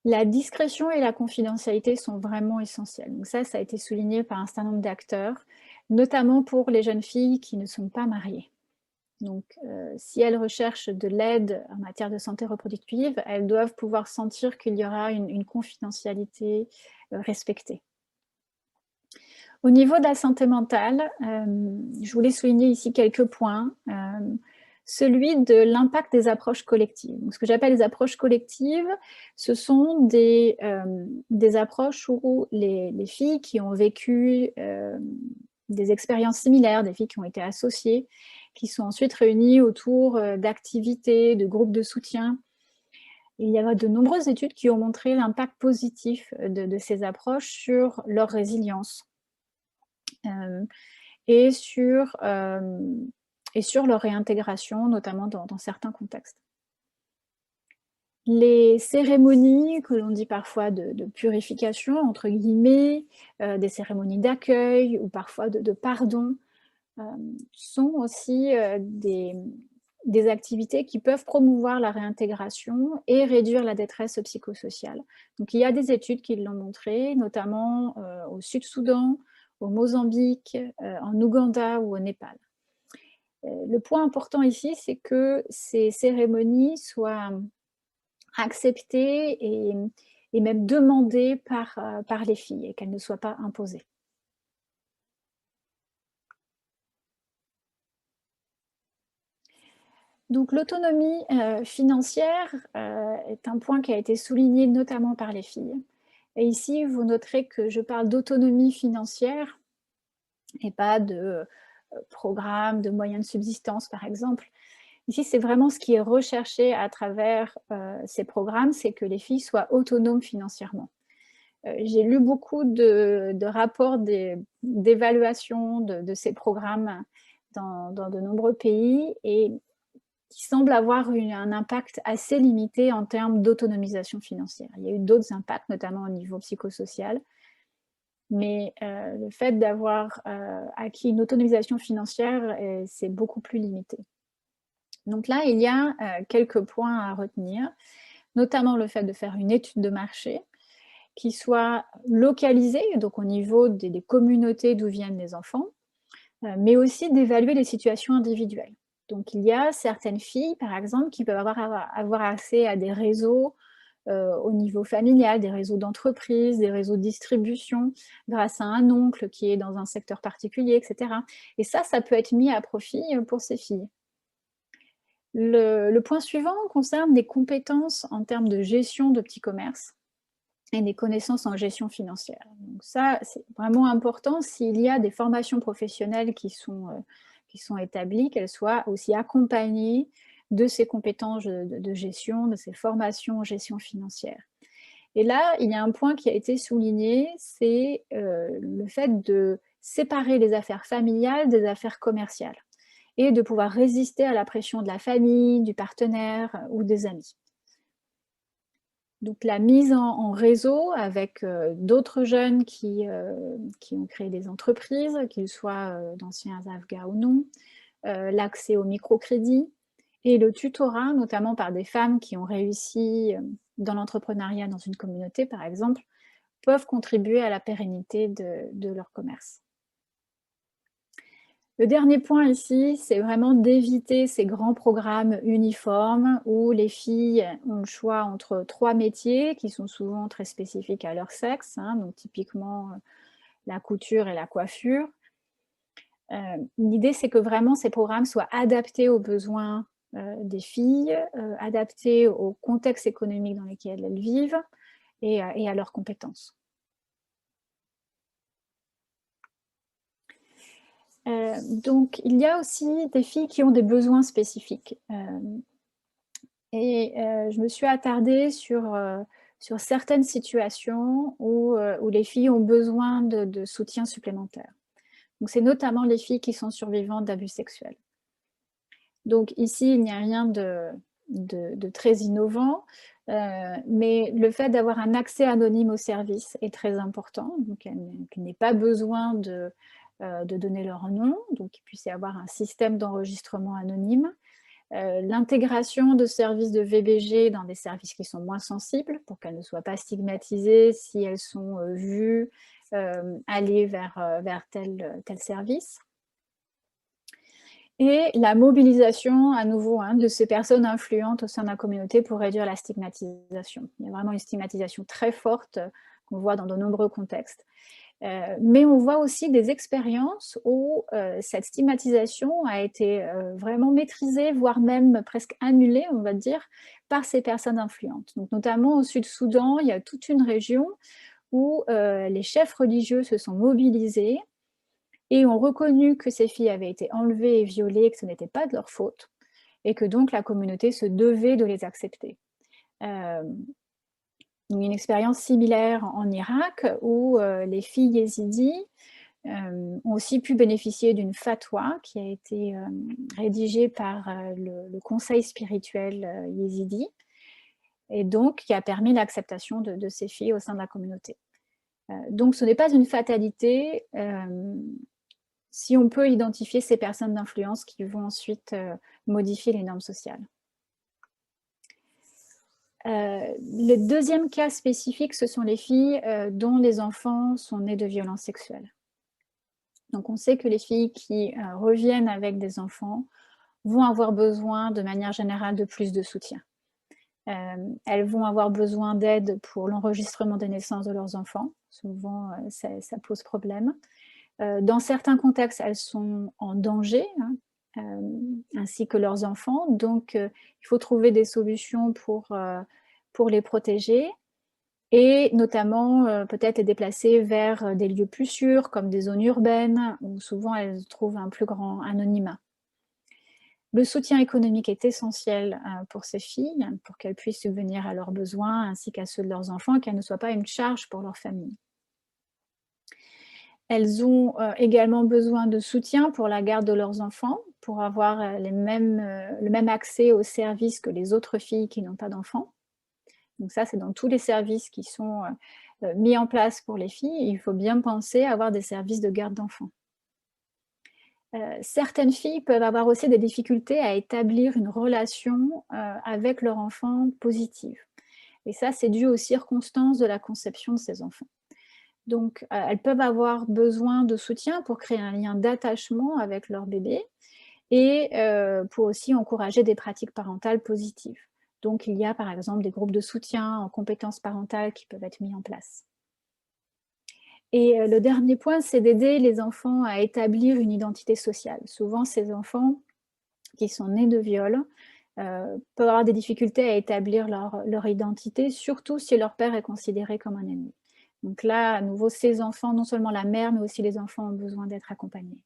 La discrétion et la confidentialité sont vraiment essentielles. Donc ça a été souligné par un certain nombre d'acteurs, notamment pour les jeunes filles qui ne sont pas mariées. Donc, si elles recherchent de l'aide en matière de santé reproductive, elles doivent pouvoir sentir qu'il y aura une confidentialité respectée. Au niveau de la santé mentale, je voulais souligner ici quelques points. Celui de l'impact des approches collectives. Donc, ce que j'appelle les approches collectives, ce sont des approches où les filles qui ont vécu des expériences similaires, des filles qui ont été associées, qui sont ensuite réunies autour d'activités, de groupes de soutien. Et il y a de nombreuses études qui ont montré l'impact positif de ces approches sur leur résilience et sur leur réintégration, notamment dans certains contextes. Les cérémonies que l'on dit parfois de purification, entre guillemets, des cérémonies d'accueil ou parfois de pardon, sont aussi des activités qui peuvent promouvoir la réintégration et réduire la détresse psychosociale. Donc il y a des études qui l'ont montré, notamment au Sud-Soudan, au Mozambique, en Ouganda ou au Népal. Le point important ici, c'est que ces cérémonies soient acceptées et même demandées par les filles et qu'elles ne soient pas imposées. Donc l'autonomie financière est un point qui a été souligné notamment par les filles. Et ici, vous noterez que je parle d'autonomie financière et pas de programme, de moyens de subsistance, par exemple. Ici, c'est vraiment ce qui est recherché à travers ces programmes, c'est que les filles soient autonomes financièrement. J'ai lu beaucoup de rapports d'évaluation de ces programmes dans de nombreux pays et qui semble avoir un impact assez limité en termes d'autonomisation financière. Il y a eu d'autres impacts, notamment au niveau psychosocial, mais le fait d'avoir acquis une autonomisation financière, c'est beaucoup plus limité. Donc là, il y a quelques points à retenir, notamment le fait de faire une étude de marché qui soit localisée, donc au niveau des communautés d'où viennent les enfants, mais aussi d'évaluer les situations individuelles. Donc, il y a certaines filles, par exemple, qui peuvent avoir accès à des réseaux au niveau familial, des réseaux d'entreprise, des réseaux de distribution, grâce à un oncle qui est dans un secteur particulier, etc. Et ça peut être mis à profit pour ces filles. Le point suivant concerne des compétences en termes de gestion de petits commerces et des connaissances en gestion financière. Donc ça, c'est vraiment important s'il y a des formations professionnelles qui sont établies, qu'elles soient aussi accompagnées de ces compétences de gestion, de ces formations en gestion financière. Et là, il y a un point qui a été souligné, c'est le fait de séparer les affaires familiales des affaires commerciales et de pouvoir résister à la pression de la famille, du partenaire ou des amis. Donc la mise en réseau avec d'autres jeunes qui ont créé des entreprises, qu'ils soient d'anciens AFGA ou non, l'accès au microcrédit et le tutorat, notamment par des femmes qui ont réussi dans l'entrepreneuriat dans une communauté, par exemple, peuvent contribuer à la pérennité de leur commerce. Le dernier point ici, c'est vraiment d'éviter ces grands programmes uniformes où les filles ont le choix entre 3 métiers qui sont souvent très spécifiques à leur sexe, hein, donc typiquement la couture et la coiffure. L'idée, c'est que vraiment ces programmes soient adaptés aux besoins des filles, adaptés au contexte économique dans lequel elles vivent et à leurs compétences. Donc, il y a aussi des filles qui ont des besoins spécifiques. Je me suis attardée sur certaines situations où les filles ont besoin de soutien supplémentaire. Donc, c'est notamment les filles qui sont survivantes d'abus sexuels. Donc, ici, il n'y a rien de très innovant, mais le fait d'avoir un accès anonyme au service est très important. Donc, qu'il n'ait pas besoin de donner leur nom, donc qu'il puisse y avoir un système d'enregistrement anonyme. L'intégration de services de VBG dans des services qui sont moins sensibles pour qu'elles ne soient pas stigmatisées si elles sont vues aller vers tel service. Et la mobilisation à nouveau de ces personnes influentes au sein de la communauté pour réduire la stigmatisation. Il y a vraiment une stigmatisation très forte qu'on voit dans de nombreux contextes. Mais on voit aussi des expériences où cette stigmatisation a été vraiment maîtrisée, voire même presque annulée, on va dire, par ces personnes influentes. Donc, notamment au Sud-Soudan, il y a toute une région où les chefs religieux se sont mobilisés et ont reconnu que ces filles avaient été enlevées et violées, que ce n'était pas de leur faute, et que donc la communauté se devait de les accepter. Une expérience similaire en Irak où les filles yézidis ont aussi pu bénéficier d'une fatwa qui a été rédigée par le conseil spirituel yézidi et donc qui a permis l'acceptation de ces filles au sein de la communauté. Donc ce n'est pas une fatalité si on peut identifier ces personnes d'influence qui vont ensuite modifier les normes sociales. Le deuxième cas spécifique, ce sont les filles dont les enfants sont nés de violences sexuelles. Donc on sait que les filles qui reviennent avec des enfants vont avoir besoin de manière générale de plus de soutien. Elles vont avoir besoin d'aide pour l'enregistrement des naissances de leurs enfants. Souvent, ça pose problème. Dans certains contextes, elles sont en danger, ainsi que leurs enfants. Donc, il faut trouver des solutions pour les protéger et notamment peut-être les déplacer vers des lieux plus sûrs, comme des zones urbaines, où souvent elles trouvent un plus grand anonymat. Le soutien économique est essentiel pour ces filles, pour qu'elles puissent subvenir à leurs besoins ainsi qu'à ceux de leurs enfants, et qu'elles ne soient pas une charge pour leur famille. Elles ont également besoin de soutien pour la garde de leurs enfants, pour avoir le même accès aux services que les autres filles qui n'ont pas d'enfants. Donc ça, c'est dans tous les services qui sont mis en place pour les filles. Il faut bien penser à avoir des services de garde d'enfants. Certaines filles peuvent avoir aussi des difficultés à établir une relation avec leur enfant positive. Et ça, c'est dû aux circonstances de la conception de ces enfants. Donc, elles peuvent avoir besoin de soutien pour créer un lien d'attachement avec leur bébé et pour aussi encourager des pratiques parentales positives. Donc, il y a par exemple des groupes de soutien en compétences parentales qui peuvent être mis en place. Et le dernier point, c'est d'aider les enfants à établir une identité sociale. Souvent, ces enfants qui sont nés de viol peuvent avoir des difficultés à établir leur identité, surtout si leur père est considéré comme un ennemi. Donc là, à nouveau, ces enfants, non seulement la mère, mais aussi les enfants ont besoin d'être accompagnés.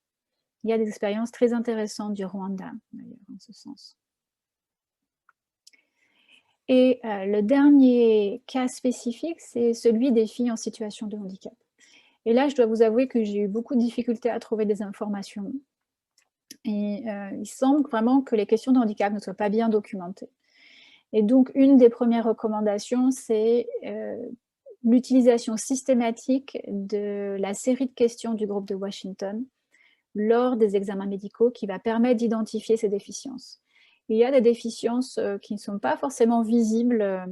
Il y a des expériences très intéressantes du Rwanda, d'ailleurs, en ce sens. Et le dernier cas spécifique, c'est celui des filles en situation de handicap. Et là, je dois vous avouer que j'ai eu beaucoup de difficultés à trouver des informations. Et il semble vraiment que les questions de handicap ne soient pas bien documentées. Et donc, une des premières recommandations, c'est l'utilisation systématique de la série de questions du groupe de Washington lors des examens médicaux qui va permettre d'identifier ces déficiences. Il y a des déficiences qui ne sont pas forcément visibles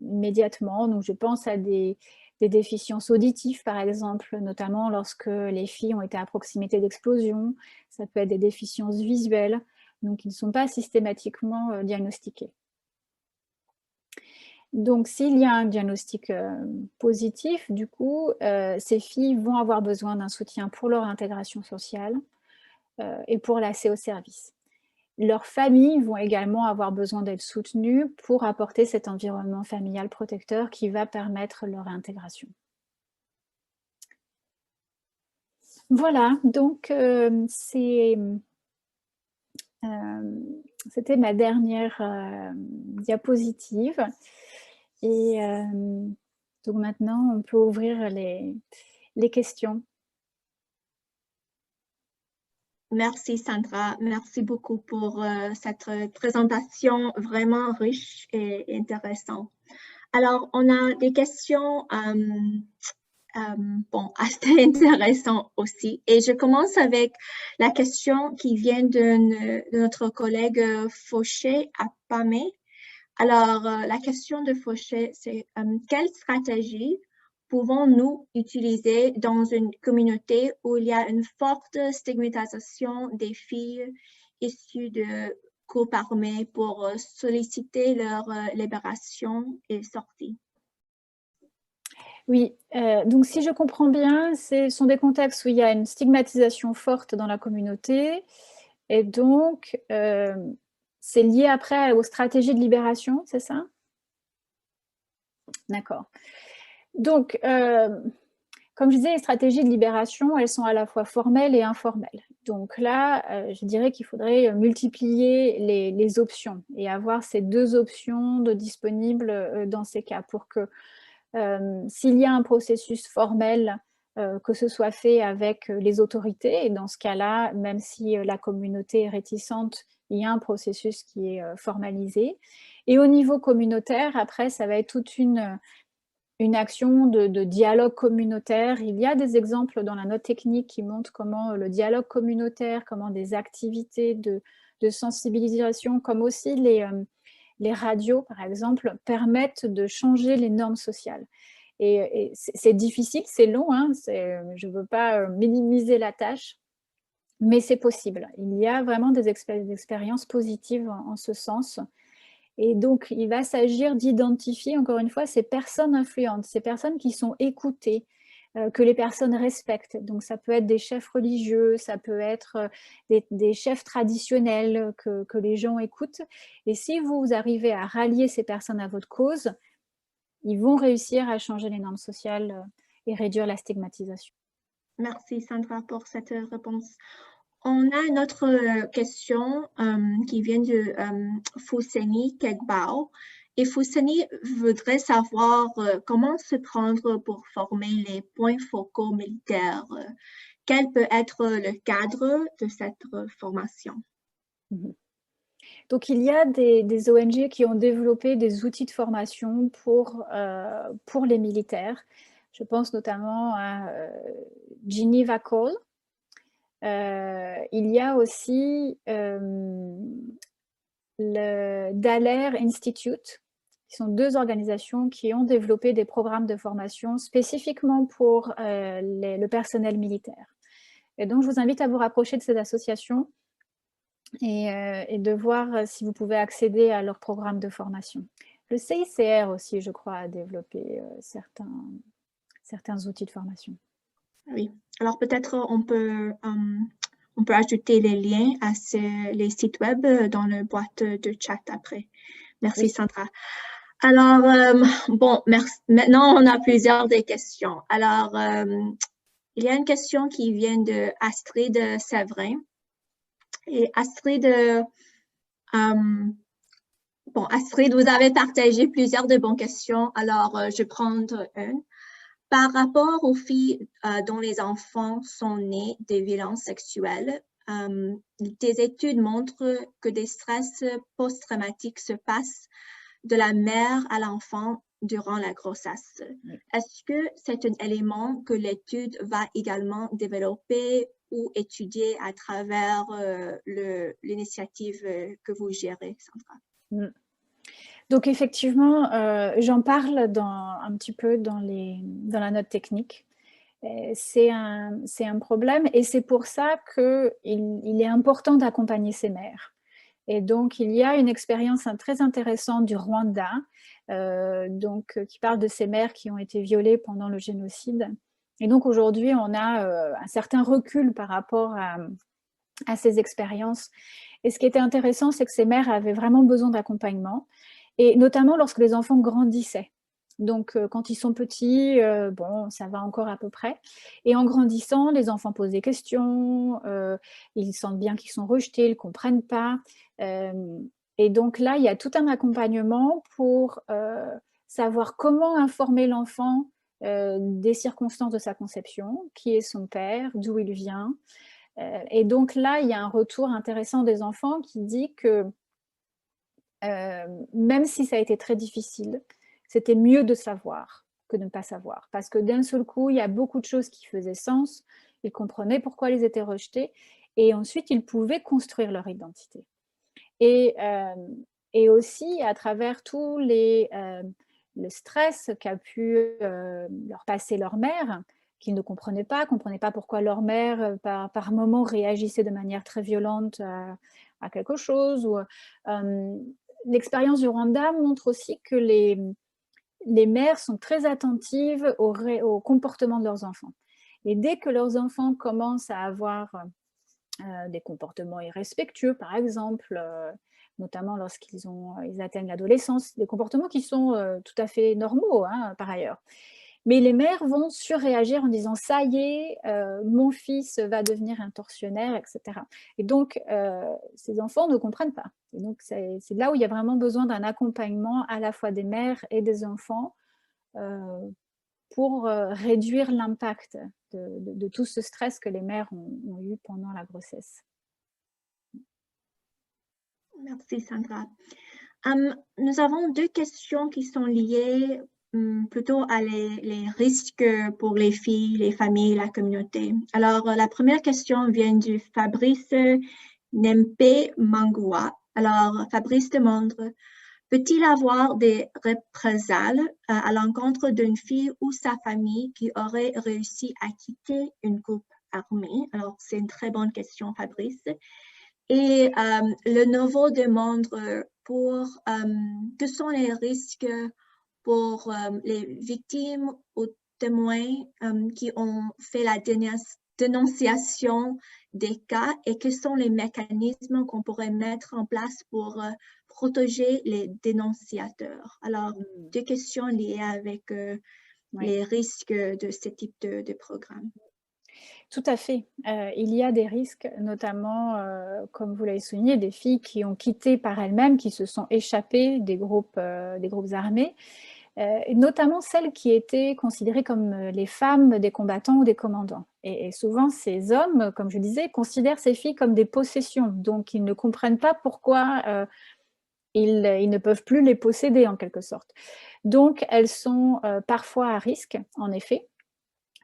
immédiatement. Donc, je pense à des déficiences auditives, par exemple, notamment lorsque les filles ont été à proximité d'explosions. Ça peut être des déficiences visuelles, donc qui ne sont pas systématiquement diagnostiquées. Donc, s'il y a un diagnostic positif, du coup, ces filles vont avoir besoin d'un soutien pour leur intégration sociale et pour l'accès aux services. Leurs familles vont également avoir besoin d'être soutenues pour apporter cet environnement familial protecteur qui va permettre leur intégration. Voilà, donc c'était ma dernière diapositive. Et donc maintenant, on peut ouvrir les questions. Merci Sandra, merci beaucoup pour cette présentation vraiment riche et intéressante. Alors, on a des questions bon, assez intéressantes aussi. Et je commence avec la question qui vient de notre collègue Fauché à Pamé. Alors, la question de Fauché, c'est quelle stratégie pouvons-nous utiliser dans une communauté où il y a une forte stigmatisation des filles issues de groupes armés pour solliciter leur libération et sortie? Oui, donc si je comprends bien, ce sont des contextes où il y a une stigmatisation forte dans la communauté et donc c'est lié après aux stratégies de libération, c'est ça? D'accord. Donc, comme je disais, les stratégies de libération, elles sont à la fois formelles et informelles. Donc là, je dirais qu'il faudrait multiplier les options et avoir ces deux options de disponibles dans ces cas pour que s'il y a un processus formel, que ce soit fait avec les autorités, et dans ce cas-là, même si la communauté est réticente, il y a un processus qui est formalisé. Et au niveau communautaire, après, ça va être toute une action de dialogue communautaire. Il y a des exemples dans la note technique qui montrent comment le dialogue communautaire, comment des activités de sensibilisation, comme aussi les radios, par exemple, permettent de changer les normes sociales. Et c'est difficile, c'est long, hein, je ne veux pas minimiser la tâche, mais c'est possible. Il y a vraiment des expériences positives en ce sens. Et donc, il va s'agir d'identifier, encore une fois, ces personnes influentes, ces personnes qui sont écoutées, que les personnes respectent. Donc, ça peut être des chefs religieux, ça peut être des chefs traditionnels que les gens écoutent. Et si vous arrivez à rallier ces personnes à votre cause, ils vont réussir à changer les normes sociales et réduire la stigmatisation. Merci Sandra pour cette réponse. On a une autre question qui vient de Fousseni Kegbao. Et Fousseni voudrait savoir comment se prendre pour former les points focaux militaires. Quel peut être le cadre de cette formation? Donc, il y a des ONG qui ont développé des outils de formation pour les militaires. Je pense notamment à Geneva Call. Il y a aussi le Dallaire Institute, qui sont deux organisations qui ont développé des programmes de formation spécifiquement pour le personnel militaire. Et donc, je vous invite à vous rapprocher de ces associations et de voir si vous pouvez accéder à leurs programmes de formation. Le CICR aussi, je crois, a développé certains outils de formation. Oui, alors peut-être on peut ajouter les liens à les sites web dans la boîte de chat après. Merci, oui. Sandra. Alors, bon, merci. Maintenant, on a plusieurs des questions. Alors, il y a une question qui vient de Astrid Séverin. Et Astrid, bon, Astrid, vous avez partagé plusieurs de bonnes questions. Alors, je vais prendre une. Par rapport aux filles dont les enfants sont nés de violences sexuelles, des études montrent que des stress post-traumatiques se passent de la mère à l'enfant durant la grossesse. Est-ce que c'est un élément que l'étude va également développer ou étudier à travers l'initiative que vous gérez, Sandra? Donc effectivement, j'en parle un petit peu dans la note technique. C'est un problème et c'est pour ça qu'il est important d'accompagner ces mères. Et donc, il y a une expérience très intéressante du Rwanda, qui parle de ces mères qui ont été violées pendant le génocide. Et donc, aujourd'hui, on a un certain recul par rapport à ces expériences. Et ce qui était intéressant, c'est que ces mères avaient vraiment besoin d'accompagnement, et notamment lorsque les enfants grandissaient. Donc, quand ils sont petits, bon, ça va encore à peu près. Et en grandissant, les enfants posent des questions, ils sentent bien qu'ils sont rejetés, ils ne comprennent pas. Et donc là, il y a tout un accompagnement pour savoir comment informer l'enfant des circonstances de sa conception, qui est son père, d'où il vient, Et donc là, il y a un retour intéressant des enfants qui dit que même si ça a été très difficile, c'était mieux de savoir que de ne pas savoir. Parce que d'un seul coup, il y a beaucoup de choses qui faisaient sens, ils comprenaient pourquoi ils étaient rejetés, et ensuite, ils pouvaient construire leur identité. Et, aussi, à travers tous le stress qu'a pu leur passer leur mère, qu'ils ne comprenaient pas pourquoi leur mère, par moment, réagissait de manière très violente à quelque chose. L'expérience du Rwanda montre aussi que les mères sont très attentives au comportement de leurs enfants. Et dès que leurs enfants commencent à avoir des comportements irrespectueux, par exemple, notamment lorsqu'ils ils atteignent l'adolescence, des comportements qui sont tout à fait normaux, hein, par ailleurs. Mais les mères vont surréagir en disant « ça y est, mon fils va devenir un tortionnaire », etc. Et donc, ces enfants ne comprennent pas. Et donc, c'est là où il y a vraiment besoin d'un accompagnement à la fois des mères et des enfants pour réduire l'impact de tout ce stress que les mères ont eu pendant la grossesse. Merci Sandra. Nous avons deux questions qui sont liées plutôt à les risques pour les filles, les familles, la communauté. Alors, la première question vient du Fabrice Nempe Mangua. Alors, Fabrice demande, peut-il avoir des représailles à l'encontre d'une fille ou sa famille qui aurait réussi à quitter une groupe armée? Alors, c'est une très bonne question, Fabrice. Et le nouveau demande que sont les risques pour les victimes ou témoins qui ont fait la dénonciation des cas et quels sont les mécanismes qu'on pourrait mettre en place pour protéger les dénonciateurs. Alors, deux questions liées avec les risques de ce type de programme. Tout à fait. Il y a des risques, notamment, comme vous l'avez souligné, des filles qui ont quitté par elles-mêmes, qui se sont échappées des groupes armés, notamment celles qui étaient considérées comme les femmes des combattants ou des commandants. Et souvent, ces hommes, comme je disais, considèrent ces filles comme des possessions, donc ils ne comprennent pas pourquoi ils ne peuvent plus les posséder, en quelque sorte. Donc, elles sont parfois à risque, en effet.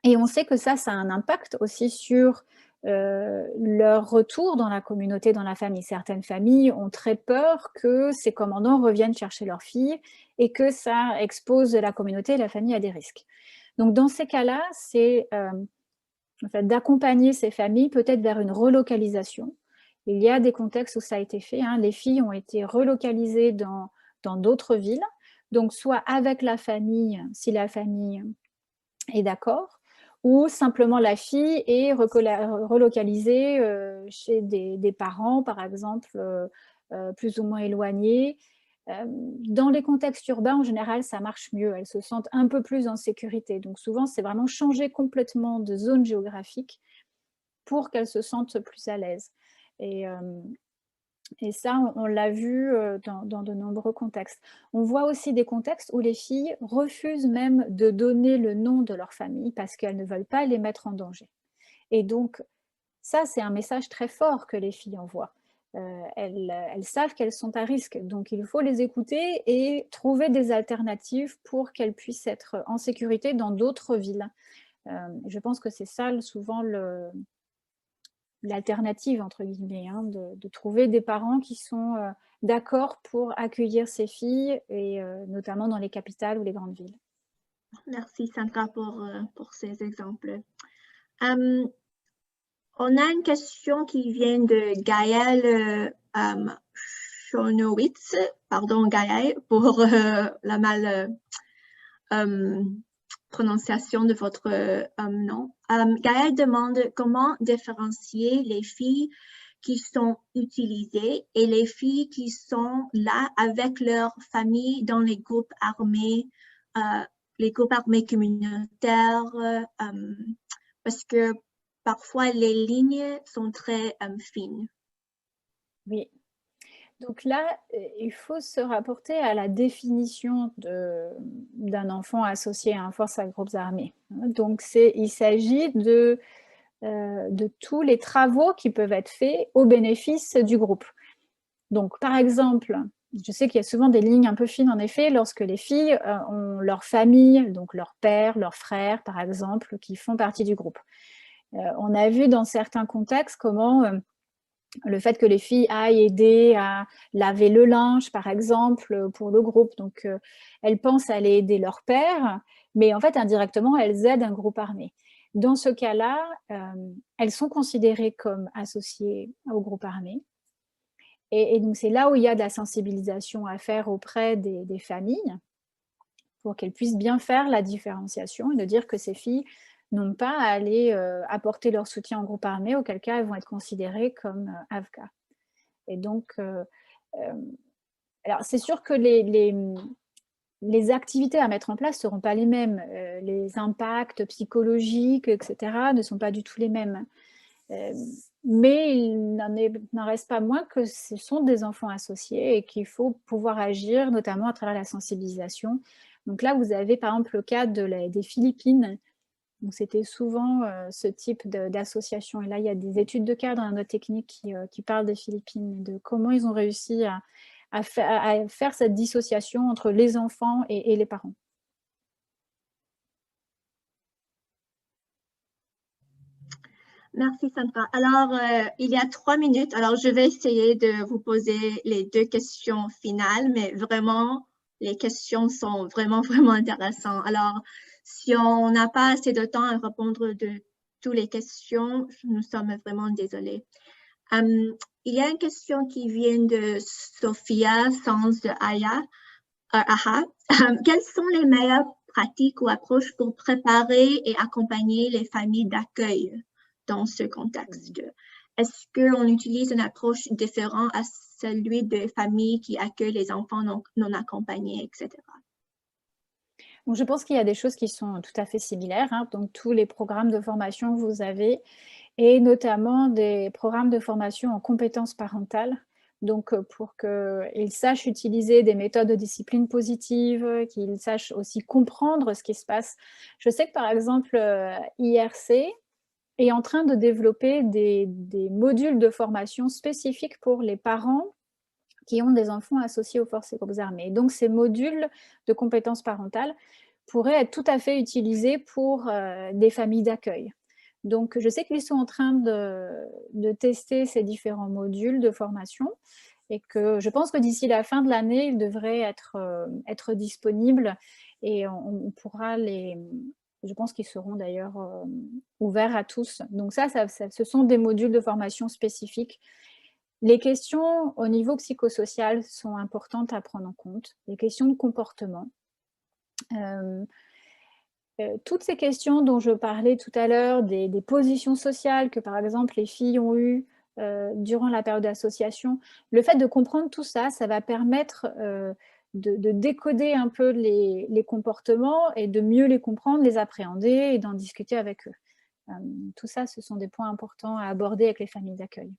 Et on sait que ça a un impact aussi sur leur retour dans la communauté, dans la famille. Certaines familles ont très peur que ces commandants reviennent chercher leurs filles et que ça expose la communauté et la famille à des risques. Donc, dans ces cas-là, c'est en fait, d'accompagner ces familles peut-être vers une relocalisation. Il y a des contextes où ça a été fait. Hein. Les filles ont été relocalisées dans d'autres villes, donc soit avec la famille, si la famille est d'accord, ou simplement la fille est relocalisée chez des parents, par exemple, plus ou moins éloignés. Dans les contextes urbains, en général, ça marche mieux. Elles se sentent un peu plus en sécurité. Donc souvent, c'est vraiment changer complètement de zone géographique pour qu'elles se sentent plus à l'aise. Et ça, on l'a vu dans de nombreux contextes. On voit aussi des contextes où les filles refusent même de donner le nom de leur famille parce qu'elles ne veulent pas les mettre en danger. Et donc, ça, c'est un message très fort que les filles envoient. Elles savent qu'elles sont à risque, donc il faut les écouter et trouver des alternatives pour qu'elles puissent être en sécurité dans d'autres villes. Je pense que c'est ça souvent l'alternative, entre guillemets, hein, de trouver des parents qui sont d'accord pour accueillir ces filles, et notamment dans les capitales ou les grandes villes. Merci Sandra pour ces exemples. On a une question qui vient de Gaël Chonowitz. Pardon Gaël pour la mal prononciation de votre nom. Gaël demande comment différencier les filles qui sont utilisées et les filles qui sont là avec leur famille dans les groupes armés communautaires, parce que parfois les lignes sont très fines. Oui. Donc là, il faut se rapporter à la définition d'un enfant associé à un force à groupes armés. Donc il s'agit de de tous les travaux qui peuvent être faits au bénéfice du groupe. Donc, par exemple, je sais qu'il y a souvent des lignes un peu fines, en effet, lorsque les filles ont leur famille, donc leur père, leurs frères, par exemple, qui font partie du groupe. On a vu dans certains contextes comment le fait que les filles aillent aider à laver le linge, par exemple, pour le groupe. Donc, elles pensent aller aider leur père, mais en fait, indirectement, elles aident un groupe armé. Dans ce cas-là, elles sont considérées comme associées au groupe armé. Et donc, c'est là où il y a de la sensibilisation à faire auprès des familles pour qu'elles puissent bien faire la différenciation et de dire que ces filles n'ont pas à aller apporter leur soutien au groupe armé, auquel cas elles vont être considérées comme AVCA. Et donc, alors c'est sûr que les activités à mettre en place ne seront pas les mêmes. Les impacts psychologiques, etc., ne sont pas du tout les mêmes. Mais il n'en reste pas moins que ce sont des enfants associés et qu'il faut pouvoir agir, notamment à travers la sensibilisation. Donc là, vous avez par exemple le cas des Philippines. Donc c'était souvent ce type d'association. Et là, il y a des études de cas dans la note technique qui parlent des Philippines, de comment ils ont réussi à faire cette dissociation entre les enfants et les parents. Merci Sandra. Alors, il y a 3 minutes. Alors, je vais essayer de vous poser les 2 questions finales, mais vraiment, les questions sont vraiment, vraiment intéressantes. Alors, si on n'a pas assez de temps à répondre de toutes les questions, nous sommes vraiment désolés. Il y a une question qui vient de Sophia Sans de AHA. Quelles sont les meilleures pratiques ou approches pour préparer et accompagner les familles d'accueil dans ce contexte? Est-ce qu'on utilise une approche différente à celui des familles qui accueillent les enfants non accompagnés, etc.? Donc, je pense qu'il y a des choses qui sont tout à fait similaires. Hein. Donc, tous les programmes de formation que vous avez, et notamment des programmes de formation en compétences parentales. Donc, pour qu'ils sachent utiliser des méthodes de discipline positive, qu'ils sachent aussi comprendre ce qui se passe. Je sais que, par exemple, IRC est en train de développer des modules de formation spécifiques pour les parents qui ont des enfants associés aux forces et groupes armés. Donc, ces modules de compétences parentales pourraient être tout à fait utilisés pour des familles d'accueil. Donc, je sais qu'ils sont en train de tester ces différents modules de formation et que je pense que d'ici la fin de l'année, ils devraient être disponibles et on pourra je pense qu'ils seront d'ailleurs ouverts à tous. Donc ça, ce sont des modules de formation spécifiques. Les questions au niveau psychosocial sont importantes à prendre en compte, les questions de comportement. Toutes ces questions dont je parlais tout à l'heure, des positions sociales que par exemple les filles ont eues durant la période d'association, le fait de comprendre tout ça, ça va permettre de décoder un peu les comportements et de mieux les comprendre, les appréhender et d'en discuter avec eux. Tout ça, ce sont des points importants à aborder avec les familles d'accueil.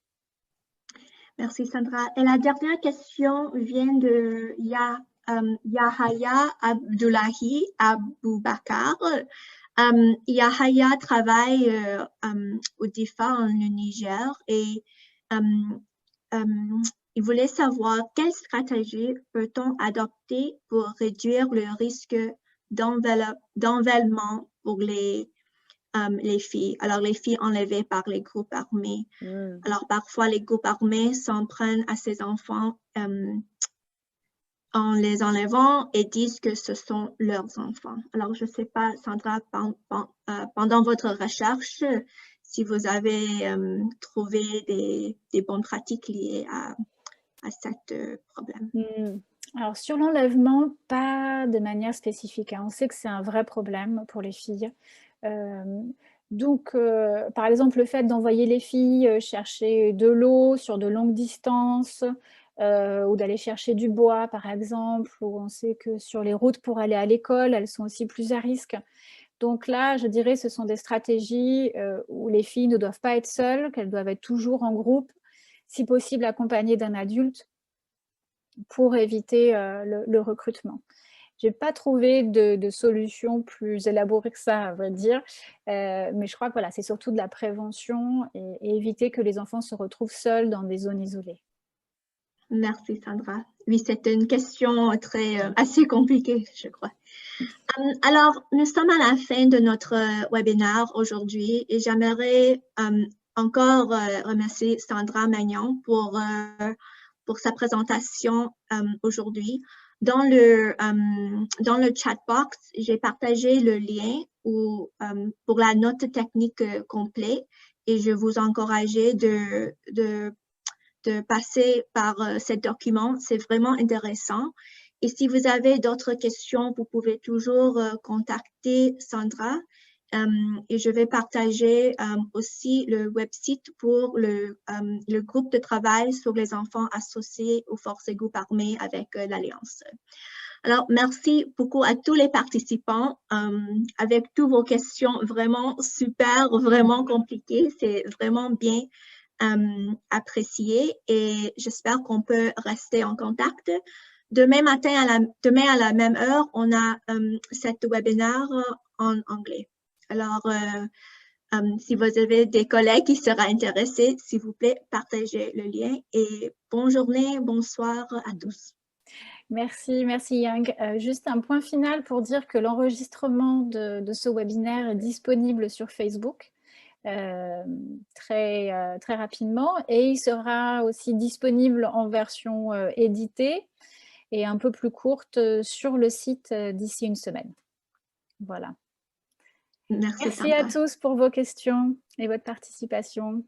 Merci Sandra. Et la dernière question vient de Yahaya Abdullahi Aboubakar. Yahaya travaille au DIFA en Niger et il voulait savoir quelle stratégie peut-on adopter pour réduire le risque d'enlèvement pour les filles. Alors, les filles enlevées par les groupes armés. Alors, parfois, les groupes armés s'en prennent à ces enfants en les enlevant et disent que ce sont leurs enfants. Alors, je ne sais pas, Sandra, pendant votre recherche, si vous avez trouvé des bonnes pratiques liées à ce problème. Alors, sur l'enlèvement, pas de manière spécifique. Hein. On sait que c'est un vrai problème pour les filles. Donc, par exemple, le fait d'envoyer les filles chercher de l'eau sur de longues distances ou d'aller chercher du bois, par exemple, où on sait que sur les routes pour aller à l'école, elles sont aussi plus à risque. Donc là, je dirais ce sont des stratégies où les filles ne doivent pas être seules, qu'elles doivent être toujours en groupe, si possible accompagnées d'un adulte pour éviter le recrutement. J'ai pas trouvé de solution plus élaborée que ça, à vrai dire. Mais je crois que voilà, c'est surtout de la prévention et éviter que les enfants se retrouvent seuls dans des zones isolées. Merci, Sandra. Oui, c'est une question assez compliquée, je crois. Alors, nous sommes à la fin de notre webinaire aujourd'hui et j'aimerais encore remercier Sandra Magnon pour sa présentation aujourd'hui. Dans le chat box, j'ai partagé le lien pour la note technique complète et je vous encourage de passer par ce document. C'est vraiment intéressant. Et si vous avez d'autres questions, vous pouvez toujours contacter Sandra. Et je vais partager aussi le website pour le groupe de travail sur les enfants associés aux forces et groupes armés avec l'Alliance. Alors, merci beaucoup à tous les participants avec toutes vos questions vraiment super, vraiment compliquées. C'est vraiment bien apprécié et j'espère qu'on peut rester en contact. Demain matin, demain à la même heure, on a cet webinaire en anglais. Alors, si vous avez des collègues qui seraient intéressés, s'il vous plaît, partagez le lien et bonne journée, bonsoir à tous. Merci, merci Yang. Juste un point final pour dire que l'enregistrement de ce webinaire est disponible sur Facebook très rapidement et il sera aussi disponible en version éditée et un peu plus courte sur le site d'ici une semaine. Voilà. Merci à tous pour vos questions et votre participation.